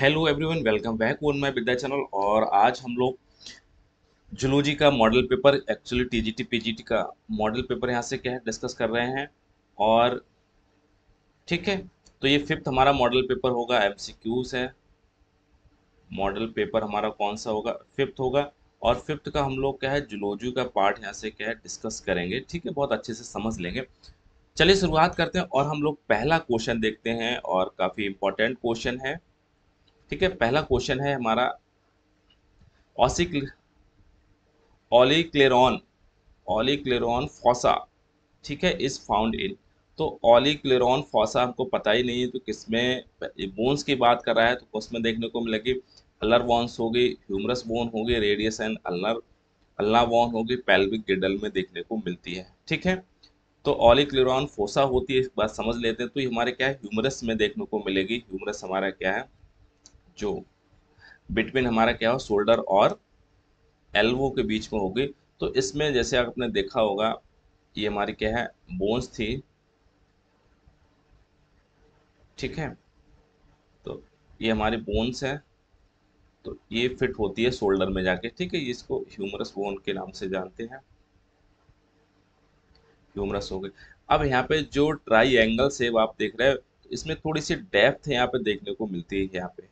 Hello everyone, welcome back on my Vidya channel. और आज हम लोग जूलॉजी का model paper, actually TGT PGT का मॉडल पेपर यहाँ से क्या है डिस्कस कर रहे हैं। और ठीक है, तो ये फिफ्थ हमारा मॉडल पेपर होगा, एमसीक्यूज है। मॉडल पेपर हमारा कौन सा होगा? फिफ्थ होगा। और फिफ्थ का हम लोग क्या है जूलॉजी का पार्ट यहाँ से क्या है डिस्कस करेंगे। ठीक है, बहुत अच्छे से समझ लेंगे। चलिए शुरुआत करते हैं और हम लोग पहला क्वेश्चन देखते हैं और काफ़ी इंपॉर्टेंट क्वेश्चन है। ठीक है, पहला क्वेश्चन है हमारा ऑसिक ऑलीक्लेरॉन ऑलीक्लेरॉन फॉसा, ठीक है, इज फाउंड इन। तो ऑलीक्लेरॉन फॉसा हमको पता ही नहीं है, तो किसमें बोन्स की बात कर रहा है तो उसमें देखने को मिलेगी अल्नर बोन्स होगी, ह्यूमरस बोन होगी, radius and ulnar ulna bone होगी, पेल्विक गिडल में देखने को मिलती है। ठीक है, तो ऑलीक्लेरॉन फोसा होती है, इस बात समझ लेते हैं। तो ये हमारे क्या है ह्यूमरस में देखने को मिलेगी। ह्यूमरस हमारा क्या है जो बिटवीन हमारा क्या हो शोल्डर और एल्वो के बीच में होगी। तो इसमें जैसे आपने देखा होगा ये हमारी क्या है बोन्स थी। ठीक है, तो ये हमारी बोन्स है, तो ये फिट होती है शोल्डर में जाके। ठीक है, इसको ह्यूमरस बोन के नाम से जानते हैं। ह्यूमरस हो गई। अब यहाँ पे जो ट्राई एंगल सेव आप देख रहे हो, तो इसमें थोड़ी सी डेप्थ यहाँ पे देखने को मिलती है यहाँ पे,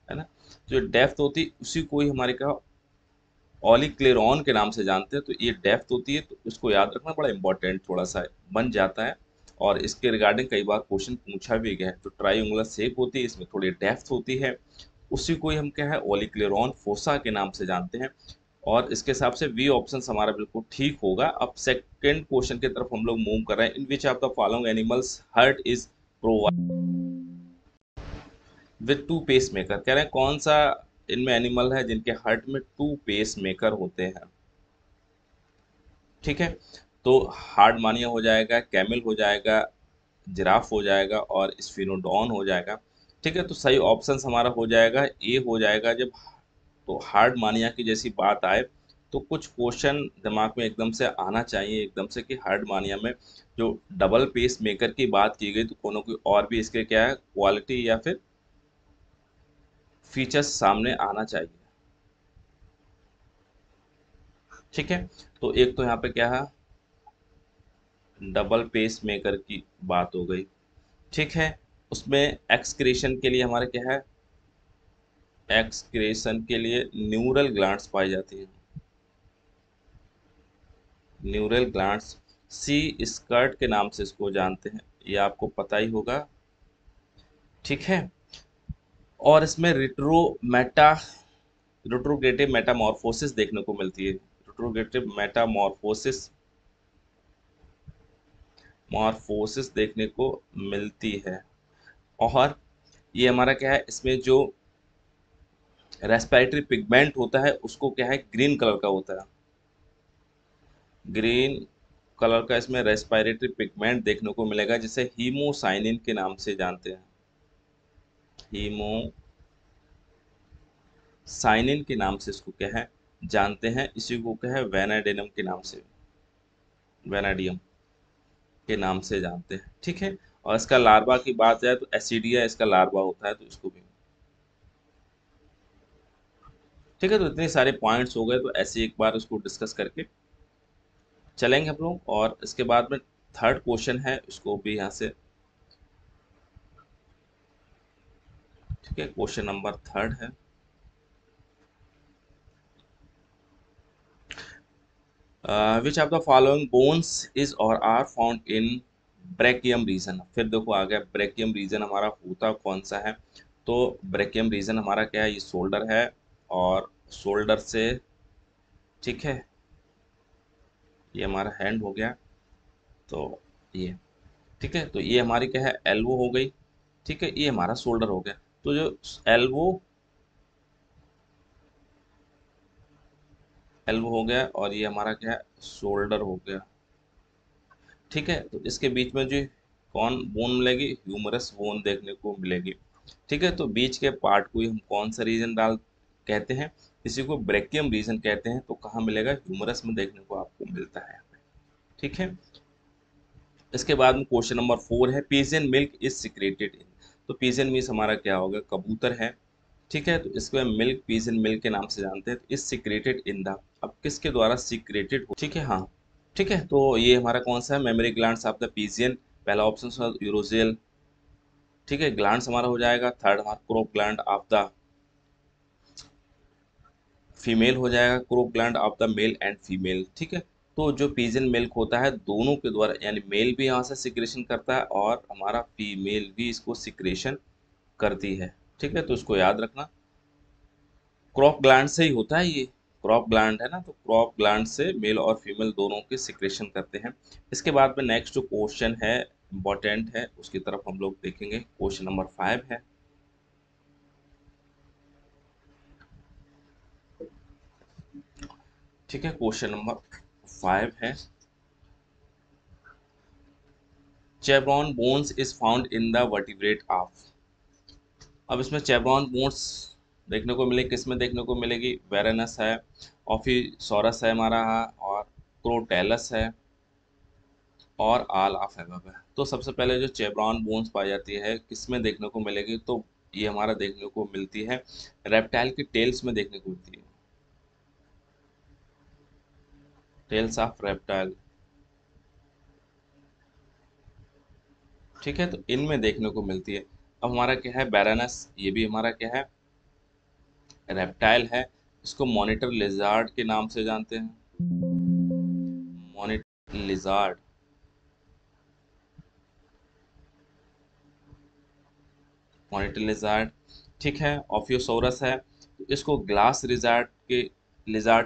है ना। जो डेप्थ होती है उसी को ही हमारे क्या ऑलीक्लेरॉन के नाम से जानते हैं। तो ये डेप्थ होती है, तो इसको याद रखना बड़ा इंपॉर्टेंट थोड़ा सा बन जाता है। और इसके रिगार्डिंग कई बार क्वेश्चन पूछा भी गया है। तो ट्राइंगुलर शेप होती है, इसमें थोड़ी डेप्थ होती है, उसी को ही हम क्या है ऑलीक्लेरॉन फोसा के नाम से जानते हैं। और इसके हिसाब से वी ऑप्शन हमारा बिल्कुल ठीक होगा। अब सेकंड क्वेश्चन की तरफ हम लोग मूव कर रहे हैं। In which of the following animals heart is provide with two pacemaker? कह रहे हैं कौन सा इनमें एनिमल है जिनके हार्ट में टू पेस मेकर होते हैं। ठीक है, तो हार्ड मानिया हो जाएगा, कैमल हो जाएगा, जिराफ हो जाएगा और स्फिनोडॉन हो जाएगा। ठीक है, तो सही ऑप्शन हमारा हो जाएगा ए हो जाएगा। जब तो हार्ड मानिया की जैसी बात आए तो कुछ क्वेश्चन दिमाग में एकदम से आना चाहिए एकदम से कि हार्ड मानिया में जो डबल पेस मेकर की बात की गई तो कोनो कोई और भी इसके क्या है क्वालिटी या फिर फीचर्स सामने आना चाहिए। ठीक है, तो एक तो यहाँ पे क्या है डबल पेस मेकर की बात हो गई। ठीक है, उसमें एक्सक्रेशन के लिए हमारे क्या है एक्सक्रेशन के लिए न्यूरल ग्लैंड्स पाई जाती हैं। न्यूरल ग्लैंड्स सी स्कर्ट के नाम से इसको जानते हैं, ये आपको पता ही होगा। ठीक है, और इसमें रिट्रोग्रेटिव मेटामॉर्फोसिस देखने को मिलती है। रिट्रोग्रेटिव मेटामॉर्फोसिस मॉर्फोसिस देखने को मिलती है। और ये हमारा क्या है इसमें जो रेस्पिरेटरी पिगमेंट होता है उसको क्या है ग्रीन कलर का होता है। ग्रीन कलर का इसमें रेस्पिरेटरी पिगमेंट देखने को मिलेगा, जिसे हीमोसाइनिन के नाम से जानते हैं। हीमोसाइनिन के नाम से इसको क्या है जानते हैं। इसी को क्या है वेनाडिनम के नाम से वेनाडियम के नाम से जानते हैं। ठीक है, और इसका लार्वा की बात है तो एसिडिया इसका लार्वा होता है, तो इसको भी। ठीक है, तो इतने सारे पॉइंट्स हो गए, तो ऐसे एक बार उसको डिस्कस करके चलेंगे हम लोग। और इसके बाद में थर्ड क्वेश्चन है, इसको भी यहाँ से। ठीक है, क्वेश्चन नंबर थर्ड है which of the following bones is और आर फाउंड इन ब्रैकियम रीजन। फिर देखो आ गया ब्रैकियम रीजन हमारा होता कौन सा है। तो ब्रैकियम रीजन हमारा क्या है ये शोल्डर है। और शोल्डर से ठीक है ये हमारा हैंड हो गया। तो ये ठीक है, तो ये हमारी क्या है एल्बो हो गई। ठीक है, ये हमारा शोल्डर हो गया। तो जो एल्बो एल्बो हो गया और ये हमारा क्या है शोल्डर हो गया। ठीक है, तो इसके बीच में जो कौन बोन मिलेगी ह्यूमरस बोन देखने को मिलेगी। ठीक है, तो बीच के पार्ट को ही हम कौन सा रीजन डाल कहते हैं, इसी को ब्रेकियम रीजन कहते हैं। तो कहाँ मिलेगा ह्यूमरस में देखने को आपको मिलता है। ठीक है, इसके बाद में क्वेश्चन नंबर 4 है pigeon milk is secreted in. तो पिजियन मीन्स हमारा क्या होगा कबूतर है। ठीक है, तो इसको हम मिल्क पीजन मिल्क के नाम से जानते हैं। इस सिक्रेटेड इन द, अब किसके द्वारा सिक्रेटेड हो, ठीक है, हाँ, ठीक है, तो ये हमारा कौन सा है, mammary glands of the pigeon, पहला ऑप्शन यूरोजेल, ठीक है, ग्लैंड्स हमारा हो जाएगा। थर्ड हमारा crop gland of the female हो जाएगा, crop gland of the male and female, ठीक है। तो जो पीजन मिल्क होता है दोनों के द्वारा, यानी मेल भी यहाँ से सिक्रेशन करता है और हमारा फीमेल भी इसको सिक्रेशन करती है, ठीक है, तो इसको याद रखना। क्रॉप ग्लैंड से ही होता है ये, क्रॉप ग्लैंड है ना, तो क्रॉप ग्लैंड से मेल और फीमेल दोनों के सिक्रेशन करते हैं। इसके बाद में नेक्स्ट जो क्वेश्चन है इम्पोर्टेंट है, उसकी तरफ हम लोग देखेंगे। क्वेश्चन नंबर 5 है, ठीक है, क्वेश्चन नंबर 5 है, chevron bones is found in the vertebrate of. अब इसमें चेब्रॉन बोन्स देखने को मिले, किस में देखने को मिलेगी, वेरेनस है, ऑफिसोरस है हमारा, और क्रोटेलस है, और आल ऑफ एबव है। तो सबसे पहले जो चेब्रॉन बोन्स पाई जाती है किस में देखने को मिलेगी, तो ये हमारा देखने को मिलती है रेप्टाइल की टेल्स में देखने को मिलती है, टेल्स ऑफ रेप्टाइल, ठीक है, तो इनमें देखने को मिलती है। अब हमारा क्या है, बैरानस, ये भी हमारा क्या है, रेप्टाइल है। इसको मॉनिटर लिजार्ड के नाम से जानते हैं, मॉनिटर लिजार्ड, मॉनिटर लिजार्ड, ठीक है। ऑफियोसोरस है, तो इसको ग्लास लिजार्ड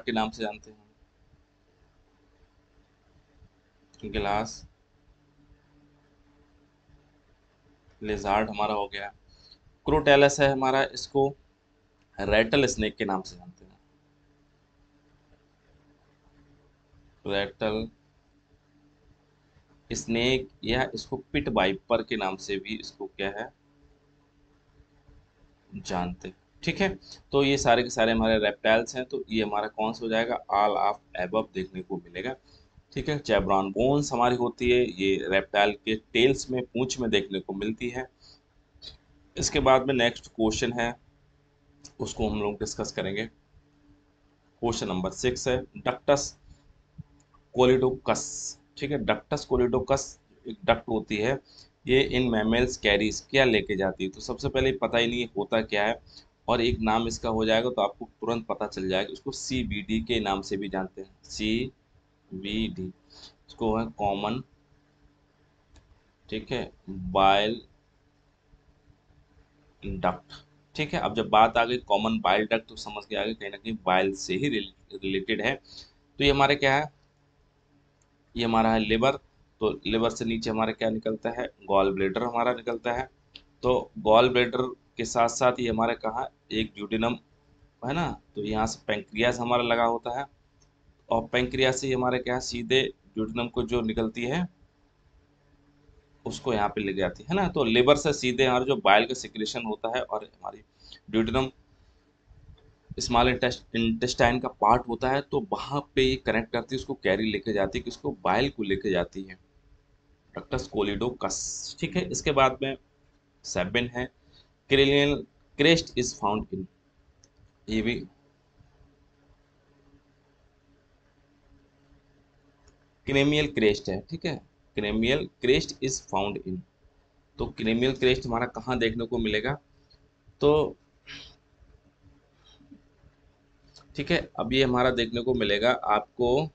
के नाम से जानते हैं, ग्लास लिजार्ड हमारा हो गया। क्रोटेलस है हमारा, इसको रेटल स्नेक के नाम से जानते हैं, रेटल स्नेक, या इसको पिट वाइपर के नाम से भी इसको क्या है, जानते हैं, ठीक है। तो ये सारे के सारे हमारे रेप्टाइल्स हैं, तो ये हमारा कौन सा हो जाएगा, ऑल ऑफ एबव देखने को मिलेगा, ठीक है। चेब्रॉन बोन्स हमारी होती है, ये रेप्टाइल के टेल्स में, पूंछ में देखने को मिलती है। इसके बाद में नेक्स्ट क्वेश्चन है, उसको हम लोग डिस्कस करेंगे। क्वेश्चन नंबर 6 है, डक्टस कोलिडोकस, ठीक है, डक्टस कोलिडोकस एक डक्ट होती है, ये इन मैमल्स कैरीज क्या लेके जाती है, तो सबसे पहले पता ही नहीं होता क्या है, और एक नाम इसका हो जाएगा तो आपको तुरंत पता चल जाएगा, इसको CBD के नाम से भी जानते हैं, CBD, इसको है कॉमन, ठीक है, बाइल डक्ट, ठीक है। अब जब बात आ गई कॉमन बाइल डक्ट, तो समझ के आगे कहीं ना कहीं बाइल से ही रिलेटेड है। तो ये हमारे क्या है, ये हमारा है लिवर, तो लिवर से नीचे हमारा क्या निकलता है, गॉल ब्लेडर हमारा निकलता है। तो गॉल ब्लेडर के साथ साथ ये हमारे कहाँ, एक ड्यूडेनम है ना, तो यहाँ से पेंक्रियास हमारा लगा होता है, और पेंक्रियास से हमारे क्या है, सीधे ड्यूडेनम को जो निकलती है उसको यहाँ पे ले जाती है ना, तो लिवर से सीधे हमारा जो बाइल का सिक्रेशन होता है, और हमारी ड्यूडेनम स्मॉल इंटेस्टाइन का पार्ट होता है, तो वहां पे ये कनेक्ट करती है, उसको कैरी लेके जाती है, किसको, बाइल को लेके जाती है, डक्टस कोलिडोकस, ठीक है। इसके बाद में 7 है, क्रेनियल क्रेस्ट इज फाउंड इन, ये भी क्रेमियल क्रेस्ट है, ठीक है, क्रेमियल क्रेस्ट इज फाउंड इन, तो क्रेमियल क्रेस्ट हमारा कहाँ देखने को मिलेगा, तो ठीक है, अब ये हमारा देखने को मिलेगा आपको,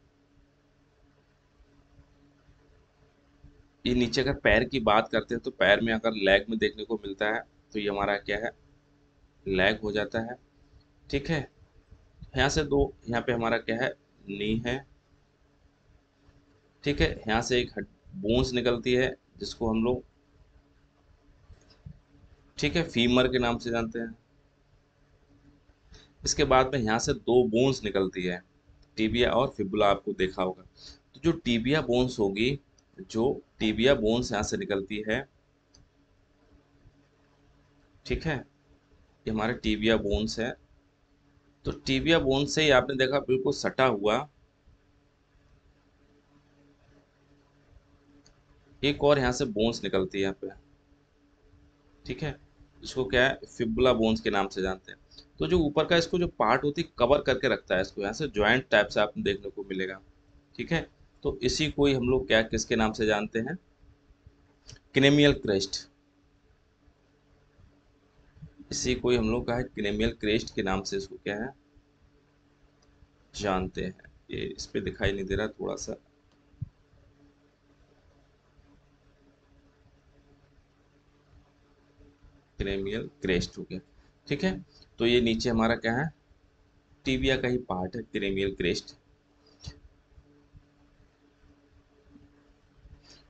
ये नीचे अगर पैर की बात करते हैं तो पैर में अगर लेग में देखने को मिलता है, तो ये हमारा क्या है, लेग हो जाता है, ठीक है। यहाँ से दो, यहाँ पे हमारा क्या है, नी है, ठीक है, यहाँ से एक बोन्स निकलती है जिसको हम लोग, ठीक है, फीमर के नाम से जानते हैं। इसके बाद में यहाँ से दो बोन्स निकलती है, टीबिया और फिबुला, आपको देखा होगा। तो जो टीबिया बोन्स होगी, जो टीबिया बोन्स यहाँ से निकलती है, ठीक है, ये हमारे टीबिया बोन्स है, तो टीबिया बोन्स से ही आपने देखा बिल्कुल सटा हुआ एक और यहाँ से बोन्स निकलती है यहाँ पे, ठीक है, इसको क्या है, फिबुला बोन्स के नाम से जानते हैं। तो जो ऊपर का इसको जो पार्ट होती है कवर करके रखता है इसको, यहाँ से ज्वाइंट टाइप से आपको देखने को मिलेगा। ठीक है, तो इसी को ही हम लोग क्या किसके नाम से जानते हैं, क्रेनियल क्रेस्ट। इसी को ही हम लोग का है क्रेनियल क्रेस्ट के नाम से इसको क्या है जानते हैं। ये इस पे दिखाई नहीं दे रहा थोड़ा सा, क्रेनियल क्रेस्ट हो गया। ठीक है, तो ये नीचे हमारा क्या है, टीबिया का ही पार्ट है क्रेनियल क्रेस्ट।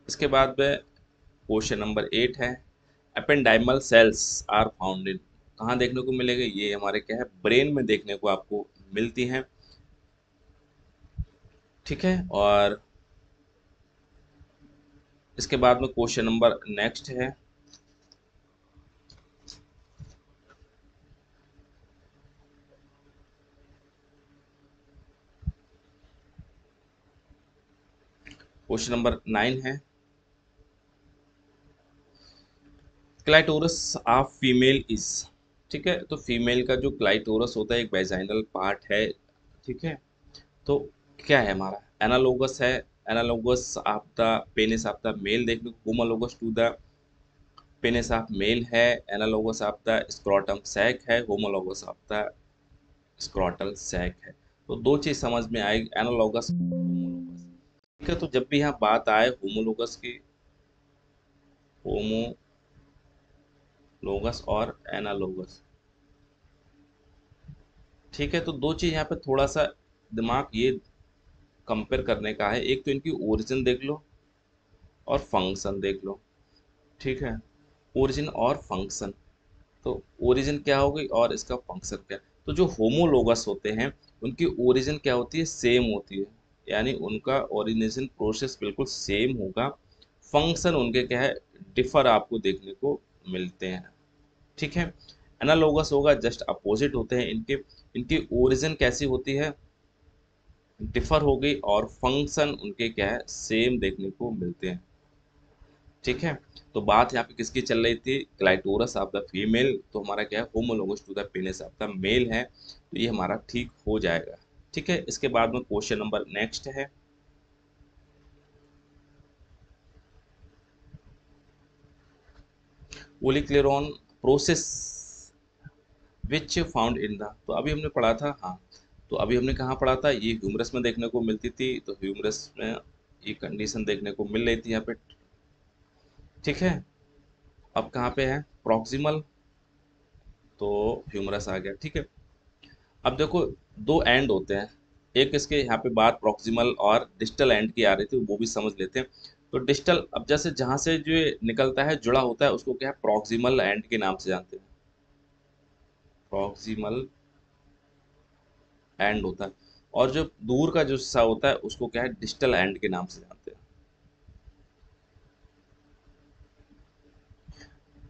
इसके बाद में क्वेश्चन नंबर 8 है, ependymal cells are found in, कहाँ देखने को मिलेगा, ये हमारे क्या है ब्रेन में देखने को आपको मिलती हैं। ठीक है, और इसके बाद में क्वेश्चन नंबर नेक्स्ट है, क्वेश्चन नंबर 9 है, क्लाइटोरस ऑफ फीमेल इज। ठीक है, तो फीमेल का जो क्लाइटोरस होता है एक वेजाइनल पार्ट है। ठीक है, तो क्या है हमारा एनालोगस है, analogous of the penis of the male देखने को, homologous to the penis of male है, analogous of the scrotum sac है, homologous of the scrotal sac है। तो दो चीज समझ में आएगी, एनालोगस होमोलोगस। ठीक है, तो जब भी यहाँ बात आए होमोलोगस की, होमोलोगस और एनालोगस, ठीक है, तो दो चीज यहाँ पे थोड़ा सा दिमाग ये कंपेयर करने का है, एक तो इनकी ओरिजिन देख लो और फंक्शन देख लो। ठीक है, ओरिजिन और फंक्शन, तो ओरिजिन क्या हो गई और इसका फंक्शन क्या। तो जो होमोलोगस होते हैं उनकी ओरिजिन क्या होती है, सेम होती है, यानी उनका ओरिजिनेशन प्रोसेस बिल्कुल सेम होगा। फंक्शन उनके क्या है, डिफर आपको देखने को मिलते हैं। ठीक है, एनालोगस होगा जस्ट अपोजिट होते हैं इनके, इनकी ओरिजिन कैसी होती है, डिफर हो गई, और फंक्शन उनके क्या है सेम देखने को मिलते हैं। ठीक है, तो बात यहाँ पे किसकी चल रही थी, क्लाइटोरस ऑफ द फीमेल, तो हमारा क्या है homologous to the penis of the male है, तो ये हमारा ठीक हो जाएगा। ठीक है, इसके बाद में क्वेश्चन नंबर नेक्स्ट है, olecranon process which found in the, तो अभी हमने पढ़ा था, हाँ, तो अभी हमने कहाँ पढ़ा था, ये ह्यूमरस में देखने को मिलती थी, तो ह्यूमरस में ये कंडीशन देखने को मिल रही थी यहाँ पे। ठीक है, अब कहाँ पे है प्रॉक्सिमल, तो ह्यूमरस आ गया। ठीक है, अब देखो दो एंड होते हैं, एक इसके यहाँ पे बात प्रॉक्सिमल और डिस्टल एंड की आ रही थी, वो भी समझ लेते हैं। तो डिस्टल, अब जैसे जहाँ से जो ये निकलता है जुड़ा होता है उसको क्या है प्रॉक्सिमल एंड के नाम से जानते हैं, प्रॉक्सिमल एंड होता है, और जो दूर का जो हिस्सा होता है उसको क्या है डिस्टल एंड के नाम से जानते हैं,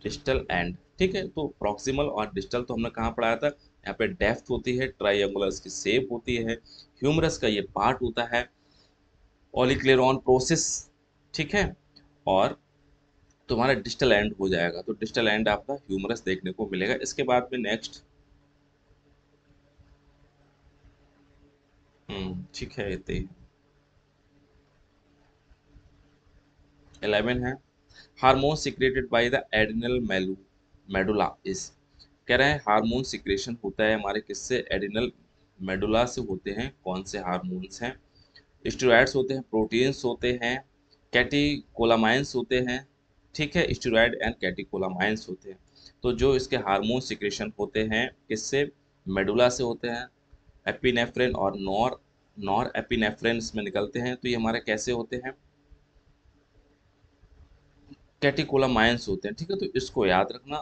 डिस्टल एंड। ठीक है, तो प्रॉक्सिमल और डिस्टल तो हमने कहाँ पढ़ाया था, यहाँ पे डेप्थ होती है, ट्रायंगुलर की शेप होती है, ह्यूमरस का ये पार्ट होता है, ओलिक्लेरॉन प्रोसेस। ठीक है, और तुम्हारा डिजिटल एंड हो जाएगा, तो डिजिटल एंड आपका ह्यूमरस देखने को मिलेगा। इसके बाद में नेक्स्ट, ठीक है, इतने 11 है, hormone secreted by the adrenal medulla is, कह रहे हैं हार्मोन सिक्रेशन होता है हमारे किससे, एड्रिनल मेडुला से होते हैं, कौन से हार्मोन्स हैं, स्टेरॉइड्स होते हैं, प्रोटीन्स होते हैं, कैटिकोलामाइंस होते हैं। ठीक है, स्टेरॉइड एंड कैटिकोलामाइंस होते हैं। तो जो इसके हार्मोन सिक्रेशन होते हैं किससे, मेडुला से होते हैं, एपिनेफ्रिन और नॉर नॉर एपिनेफ्रिन इसमें निकलते हैं, तो ये हमारे कैसे होते हैं, कैटिकोलामाइंस होते हैं। ठीक है, तो इसको याद रखना,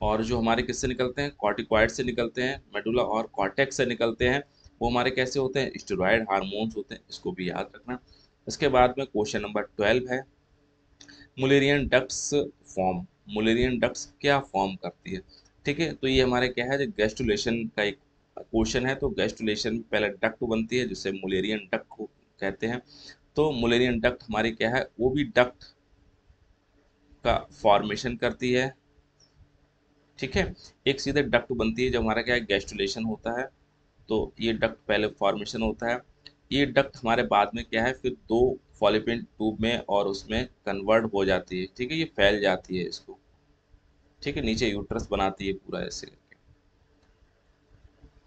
और जो हमारे किससे निकलते हैं, कॉर्टिकॉइड से निकलते हैं, मेडुला और कॉर्टेक्स से निकलते हैं, वो हमारे कैसे होते हैं, स्टेरॉइड हार्मोन्स होते हैं, इसको भी याद रखना। इसके बाद में क्वेश्चन नंबर 12 है, Mullerian ducts form, Mullerian ducts क्या फॉर्म करती है। ठीक है, तो ये हमारे क्या है, जो गैस्ट्रुलेशन का एक क्वेश्चन है, तो गैस्ट्रुलेशन में पहले डक्ट बनती है जिसे मुलेरियन डक्ट को कहते हैं। तो मुलेरियन डक्ट हमारी क्या है, वो भी डक्ट का फॉर्मेशन करती है, ठीक है। एक सीधे डक्ट बनती है जब हमारा क्या है गैस्ट्रुलेशन होता है, तो ये डक्ट पहले फॉर्मेशन होता है। ये डक्ट हमारे बाद में क्या है फिर दो फॉलिपिन ट्यूब में और उसमें कन्वर्ट हो जाती है, ठीक है, ये फैल जाती है इसको, ठीक है, नीचे यूट्रस बनाती है पूरा ऐसे करके,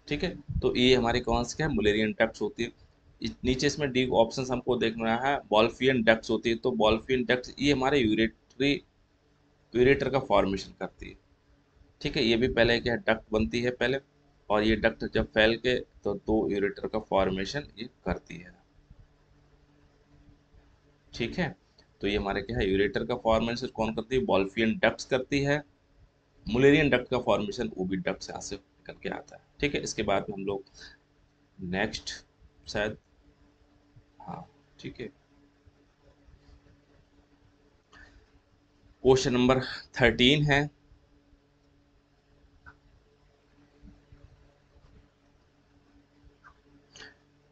ठीक है। तो ये हमारे कौन से क्या है मुलेरियन डक्ट्स होती है। नीचे इसमें डी ऑप्शन हमको देखना है, बॉल्फियन डक्ट्स होती है, तो बॉल्फियन डक्ट्स ये हमारे यूरेटर का फॉर्मेशन करती है, ठीक है। ये भी पहले क्या डक्ट बनती है पहले, और ये डक्ट जब फैल के तो दो यूरेटर का फॉर्मेशन ये करती है, ठीक है। तो ये हमारे क्या है यूरेटर का फॉर्मेशन कौन करती है, बॉल्फियन डक्ट्स करती है। मुलेरियन डक्ट का फॉर्मेशन वो भी डक्ट से यहाँ से निकल के आता है, ठीक है। इसके बाद में हम लोग नेक्स्ट शायद, हाँ ठीक है, क्वेश्चन नंबर 13 है।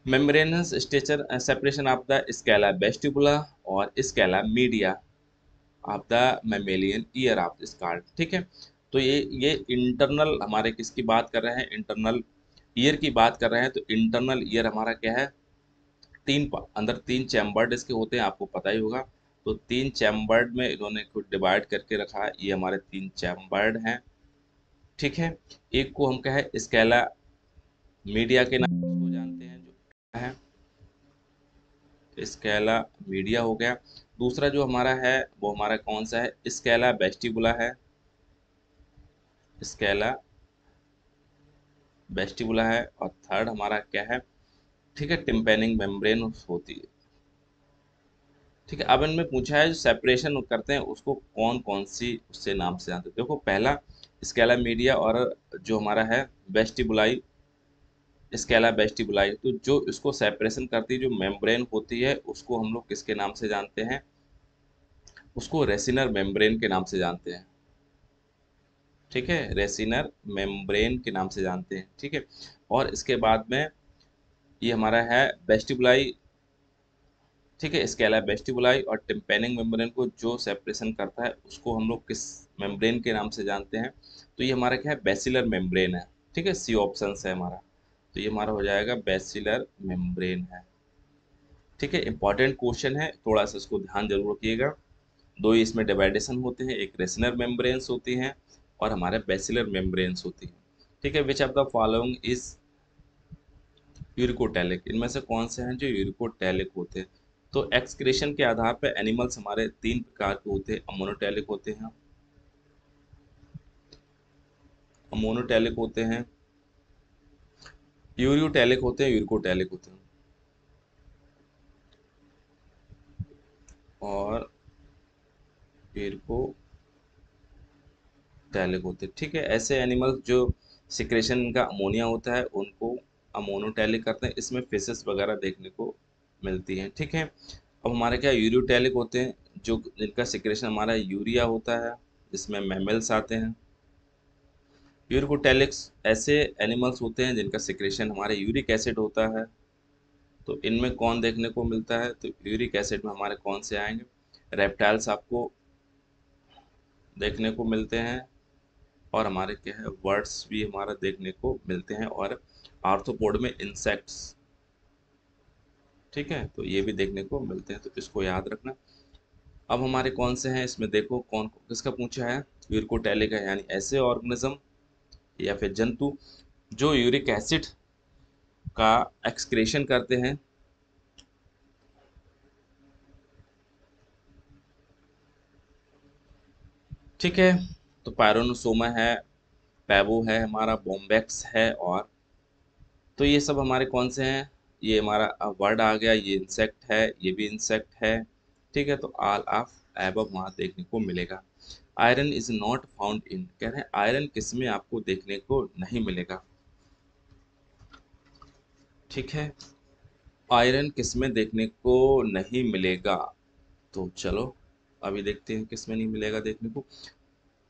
Membranous structure separation of the scala vestibuli और scala media of the mammalian ear of स्कार्ड, ठीक है। तो ये इंटरनल हमारे किसकी बात कर रहे हैं, इंटरनल ईयर की बात कर रहे हैं। तो इंटरनल ईयर हमारा क्या है, अंदर तीन चैम्बर्ड इसके होते हैं, आपको पता ही होगा। तो तीन चैम्बर्ड में इन्होंने कुछ डिवाइड करके रखा है, ये हमारे तीन चैम्बर्ड हैं, ठीक है। एक को हम कहे स्केला मीडिया के नाम से उसको जानते हैं, जो है स्केला मीडिया हो गया। दूसरा जो हमारा है वो हमारा कौन सा है, स्केला वेस्टिबुला है, स्केला वेस्टिबुला है। और थर्ड हमारा क्या है, ठीक है, टिम्पेनिक मेम्ब्रेन होती है, ठीक है। अब इनमें पूछा है जो सेपरेशन करते हैं उसको कौन कौन सी उससे नाम से जानते हैं। देखो पहला स्केला मीडिया और जो हमारा है वेस्टिबुलाई, स्केला वेस्टिबुलाई, तो जो इसको सेपरेशन करती है जो मेम्ब्रेन होती है उसको हम लोग किसके नाम से जानते हैं, उसको रेसिनर मेम्ब्रेन के नाम से जानते हैं, ठीक है, रेसिनर मेम्ब्रेन के नाम से जानते हैं, ठीक है। और इसके बाद में ये हमारा है वेस्टिबुलाई, ठीक है, स्केला वेस्टिबुलाई और टिम्पेनिक मेम्ब्रेन को जो सेपरेशन करता है उसको हम लोग किस मेम्ब्रेन के नाम से जानते हैं। तो ये हमारा क्या है बेसिलर मेम्ब्रेन है, ठीक है, सी ऑप्शन है हमारा। तो ये हमारा हो जाएगा बेसिलर मेम्ब्रेन है, ठीक है। इंपॉर्टेंट क्वेश्चन है, थोड़ा सा इसको ध्यान जरूर रखिएगा। दो ही इसमें डिवाइडेशन होते हैं, एक रेसिनर मेम्ब्रेन्स होती हैं और हमारे बेसिलर मेम्ब्रेन्स होती हैं, ठीक है। Which of the following is uricotelic, इनमें से कौन से हैं जो यूरिकोटैलिक होते हैं। तो एक्सक्रीशन के आधार पर एनिमल्स हमारे तीन प्रकार के होते हैं, अमोनोटैलिक होते हैं, अमोनोटैलिक होते हैं, यूरियोटैलिक होते हैं, यूरिकोटैलिक होते हैं, और यूरिकोटैलिक होते हैं, ठीक है। ऐसे एनिमल्स जो सिक्रेशन का अमोनिया होता है उनको अमोनोटैलिक करते हैं, इसमें फिशेस वगैरह देखने को मिलती हैं, ठीक है। अब हमारे क्या यूरियोटैलिक होते हैं, जो जिनका सिक्रेशन हमारा यूरिया होता है, जिसमें मैमल्स आते हैं। यूरिकोटैलिक्स ऐसे एनिमल्स होते हैं जिनका सिक्रेशन हमारे यूरिक एसिड होता है। तो इनमें कौन देखने को मिलता है, तो यूरिक एसिड में हमारे कौन से आएंगे, रेप्टाइल्स आपको देखने को मिलते हैं, और हमारे क्या है वर्ड्स भी हमारा देखने को मिलते हैं, और आर्थ्रोपोड में इंसेक्ट्स, ठीक है, तो ये भी देखने को मिलते हैं, तो इसको याद रखना। अब हमारे कौन से हैं इसमें, देखो कौन किसका पूछा है, यूरिकोटैलिक है, यानी ऐसे ऑर्गेनिज्म या फिर जंतु जो यूरिक एसिड का एक्सक्रेशन करते हैं, ठीक है। तो पायरोनोसोमा है, पैबो है, हमारा बोम्बेक्स है, और तो ये सब हमारे कौन से हैं, ये हमारा वर्ड आ गया, ये इंसेक्ट है, ये भी इंसेक्ट है, ठीक है। तो ऑल ऑफ एबव वहाँ देखने को मिलेगा। Iron is not found in, कह रहे हैं आयरन किसमें आपको देखने को नहीं मिलेगा, ठीक है, आयरन किसमें देखने को नहीं मिलेगा। तो चलो अभी देखते हैं किसमें नहीं मिलेगा देखने को।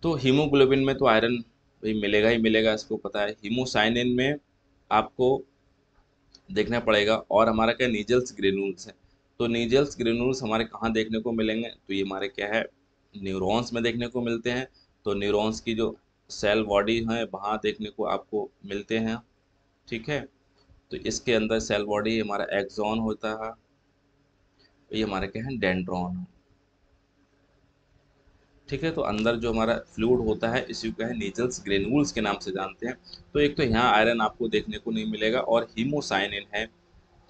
तो हीमोग्लोबिन में तो आयरन भाई मिलेगा ही मिलेगा, इसको पता है। हीमोसाइनिन में आपको देखना पड़ेगा, और हमारा क्या नीजल्स ग्रेन्यूल्स है। तो नीजल्स ग्रेन्यूल्स हमारे कहाँ देखने को मिलेंगे, तो ये हमारे क्या है न्यूरॉन्स में देखने को मिलते हैं। तो न्यूरॉन्स की जो सेल बॉडी है वहाँ देखने को आपको मिलते हैं। ठीक है, तो इसके अंदर सेल बॉडी हमारा एक्सॉन होता है, ये हमारे क्या है डेंड्रॉन। ठीक है, तो अंदर जो हमारा फ्लूइड होता है इसी को है नीजल्स ग्रेन्यूल्स के नाम से जानते हैं। तो एक तो यहाँ आयरन आपको देखने को नहीं मिलेगा और हीमोसाइनिन है।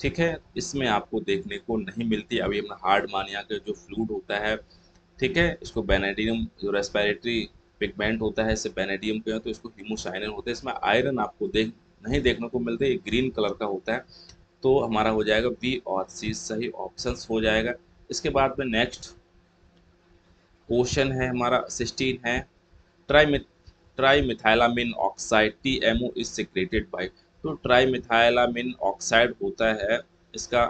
ठीक है, इसमें आपको देखने को नहीं मिलती। अभी हमने हार्ड मानिया का जो फ्लूइड होता है, ठीक है, इसको बेनेडियम जो रेस्पिरेटरी पिगमेंट होता है इससे बेनेडियम के हैं, तो इसको हीमोसाइनिन होता है। इसमें आयरन आपको नहीं देखने को मिलते, ये ग्रीन कलर का होता है। तो हमारा हो जाएगा बी और सी सही ऑप्शंस हो जाएगा। इसके बाद में नेक्स्ट क्वेश्चन है हमारा 16 है, tri trimethylamine oxide TMO is secreted by. तो ट्राईमिथाइलामीन ऑक्साइड होता है, इसका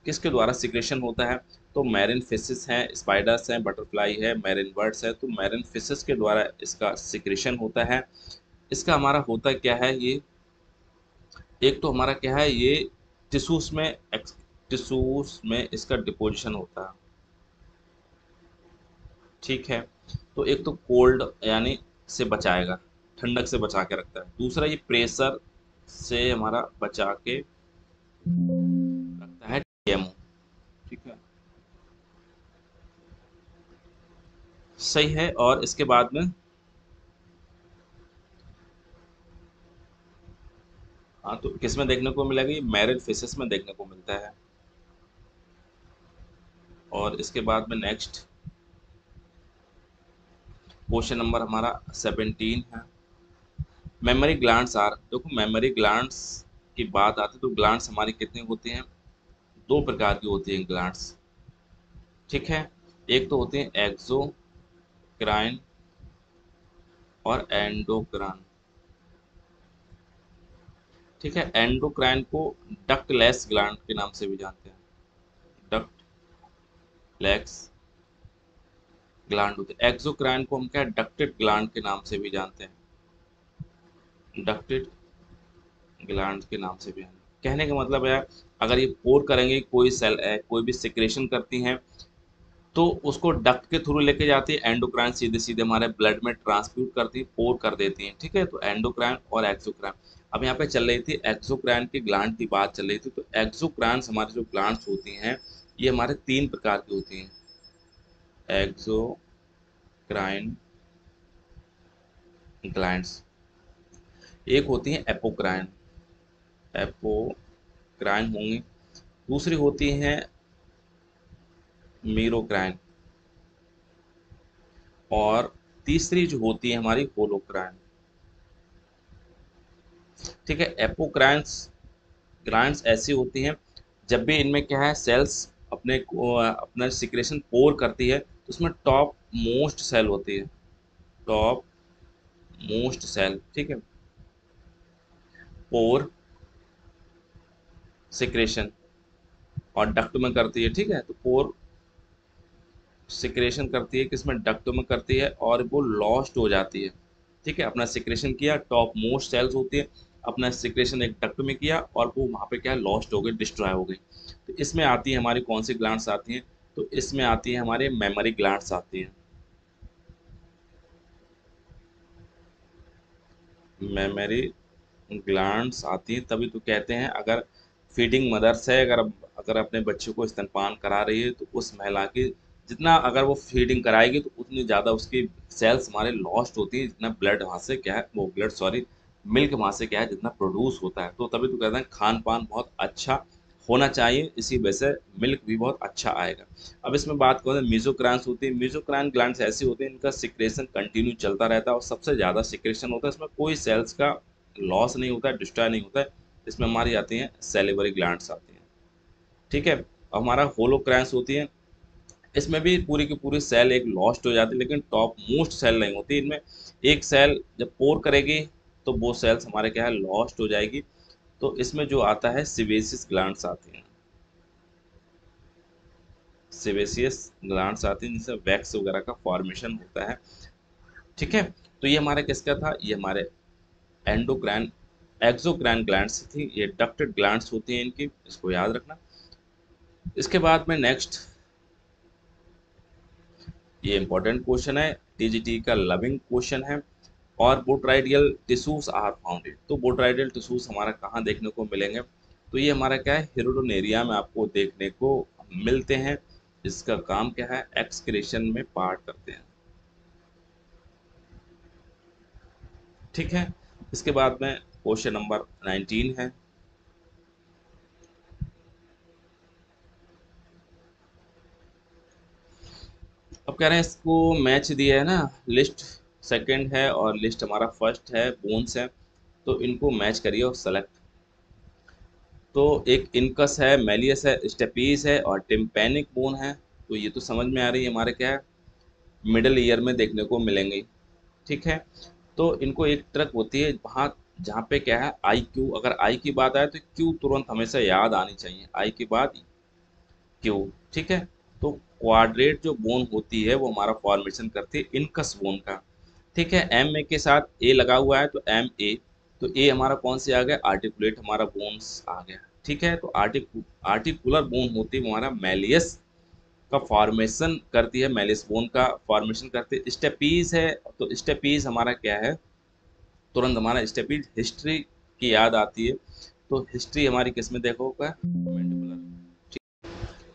किसके द्वारा सिक्रेशन होता है? तो मैरिन फिशेस हैं, स्पाइडर्स हैं, बटरफ्लाई है, मैरिन बर्ड्स है। तो मैरिन फिशेस के द्वारा इसका सिक्रेशन होता है। इसका हमारा होता क्या है ये, एक तो हमारा क्या है ये टिश्यूज में टिश्यूज में इसका डिपोजिशन होता है। ठीक है, तो एक तो कोल्ड यानी से बचाएगा, ठंडक से बचा के रखता है। दूसरा ये प्रेशर से हमारा बचा के रखता है TMO। ठीक है, सही है। और इसके बाद में हाँ, तो किस में देखने को मिलेगा? ये मैरिड फिशेस में देखने को मिलता है। और इसके बाद में नेक्स्ट क्वेश्चन नंबर हमारा 17 है, मेमोरी ग्लैंड्स आर। देखो मेमोरी ग्लैंड्स की बात आती है तो ग्लैंड्स हमारी कितनी होती हैं? दो प्रकार की होती हैं ग्लैंड्स। ठीक है, एक तो होती है एक्सोक्राइन और एंडोक्राइन। ठीक है, एंडोक्राइन को डक्टलेस ग्लैंड के नाम से भी जानते हैं, डक्टलेस ग्लैंड होते हैं। एक्सोक्राइन को हम क्या डक्टेड ग्लैंड के नाम से भी जानते हैं, डक्टेड ग्लैंड के नाम से भी जानते हैं। कहने का मतलब है अगर ये पोर करेंगे, कोई सेल कोई भी सिक्रेशन करती हैं तो उसको डक्ट के थ्रू लेके जाती है, एंडोक्राइन सीधे सीधे हमारे ब्लड में ट्रांसफ्यूट करती है, पोर कर देती हैं। ठीक है, तो एंडोक्राइन और एक्सोक्राइन। अब यहाँ पे चल रही थी एक्सोक्राइन की ग्लैंड की बात चल रही थी, तो एक्सोक्राइन हमारी जो ग्लैंड्स होती हैं ये हमारे तीन प्रकार की होती हैं। एक्सोक्राइन ग्लैंड्स, एक होती हैं एपोक्राइन, एपोक्राइन होंगी। दूसरी होती हैं मीरोक्राइन, और तीसरी जो होती है हमारी होलोक्राइन। ठीक है, एपोक्राइन्स ग्लैंड्स ऐसी होती हैं जब भी इनमें क्या है सेल्स अपना सिक्रेशन पोर करती है तो उसमें टॉप मोस्ट सेल होती है, टॉप मोस्ट सेल। ठीक है, पोर सिक्रेशन और डक्ट में करती है। ठीक है, तो पोर सिक्रेशन करती है किसमें? डक्ट में करती है और वो लॉस्ट हो जाती है। ठीक है, अपना सिक्रेशन किया, टॉप मोस्ट सेल्स होती है, अपना सिक्रेशन एक डक्ट में किया और वो वहाँ पे क्या है लॉस्ट हो गई, डिस्ट्रॉय हो गई। तो इसमें आती है हमारी कौन सी ग्लैंड्स आती हैं? तो इसमें आती है हमारे मेमोरी ग्लैंड्स आती हैं, मेमोरी ग्लैंड्स आती हैं। तभी तो कहते हैं अगर फीडिंग मदर्स है, अगर अपने बच्चे को स्तनपान करा रही है तो उस महिला की जितना अगर वो फीडिंग कराएगी तो उतनी ज़्यादा उसकी सेल्स हमारे लॉस्ट होती है, जितना ब्लड वहाँ से क्या है वो ब्लड सॉरी मिल्क वहाँ से क्या है जितना प्रोड्यूस होता है। तो तभी तो कहते हैं खान पान बहुत अच्छा होना चाहिए, इसी वजह से मिल्क भी बहुत अच्छा आएगा। अब इसमें बात करें मीजोक्राइन्स होती है, मीजोक्राइन ग्लैंड्स ऐसी होती हैं इनका सिक्रेशन कंटिन्यू चलता रहता है और सबसे ज़्यादा सिक्रेशन होता है, इसमें कोई सेल्स का लॉस नहीं होता है, डिस्ट्रॉय नहीं होता है। इसमें हमारी आती हैं सेलिवरी ग्लैंड्स आती हैं। ठीक है, हमारा होलोक्राइन्स होती है, इसमें भी पूरी की पूरी सेल एक लॉस्ट हो जाती है लेकिन टॉप मोस्ट सेल नहीं होती इनमें। एक सेल जब पोर करेगी तो वो सेल्स हमारे क्या है लॉस्ट हो जाएगी। तो इसमें जो आता है सिवेसियस ग्लैंड्स आती हैं, सेबेसियस ग्लैंड्स आती हैं जिससे वैक्स वगैरह का फॉर्मेशन होता है। ठीक है, तो ये हमारा किसका था? ये हमारे एंडोक्राइन एक्सोक्राइन ग्लैंड्स थी, ये डक्टेड ग्लैंड्स होती हैं इनकी, इसको याद रखना। इसके बाद में नेक्स्ट ये इंपॉर्टेंट क्वेश्चन है, टीजीटी का लविंग क्वेश्चन है, और बोट्राइडियल टिश्यूज आर फाउंडेड। तो बोट्राइडियल टिश्यूज हमारा कहाँ देखने को मिलेंगे? तो ये हमारा क्या है, हेरोडोनेरिया में आपको देखने को मिलते हैं। इसका काम क्या है, एक्सक्रीशन में पार्ट करते हैं। ठीक है, इसके बाद में क्वेश्चन नंबर 19 है। अब कह रहे हैं इसको मैच दिया है ना, लिस्ट सेकंड है और लिस्ट हमारा फर्स्ट है, बोन्स है, तो इनको मैच करिए और सेलेक्ट। तो एक इनकस है, मेलियस है, स्टेपीज है और टिम्पैनिक बोन है। तो ये तो समझ में आ रही है, हमारे क्या है, मिडल ईयर में देखने को मिलेंगे। ठीक है, तो इनको एक ट्रक होती है वहाँ जहाँ पे क्या है, आई क्यू, अगर आई की बात आए तो क्यू तुरंत हमेशा याद आनी चाहिए, आई की बात क्यू। ठीक है, तो क्वाड्रेट जो बोन होती है वो हमारा फॉर्मेशन करती है इनकस बोन का। ठीक है, एम ए के साथ ए लगा हुआ है तो एम ए, तो ए हमारा कौन से आ गया, आर्टिकुलेट हमारा बोन्स आ गया। ठीक है, तो आर्टिकुलर बोन होती है वो हमारा मेलियस का फॉर्मेशन करती है, मेलिस बोन का फॉर्मेशन करती है। स्टेपीज है, तो स्टेपीज हमारा क्या है, तुरंत हमारा स्टेपीज हिस्ट्री की याद आती है। तो हिस्ट्री हमारी किस में देखोगा, मैंडिबुलर।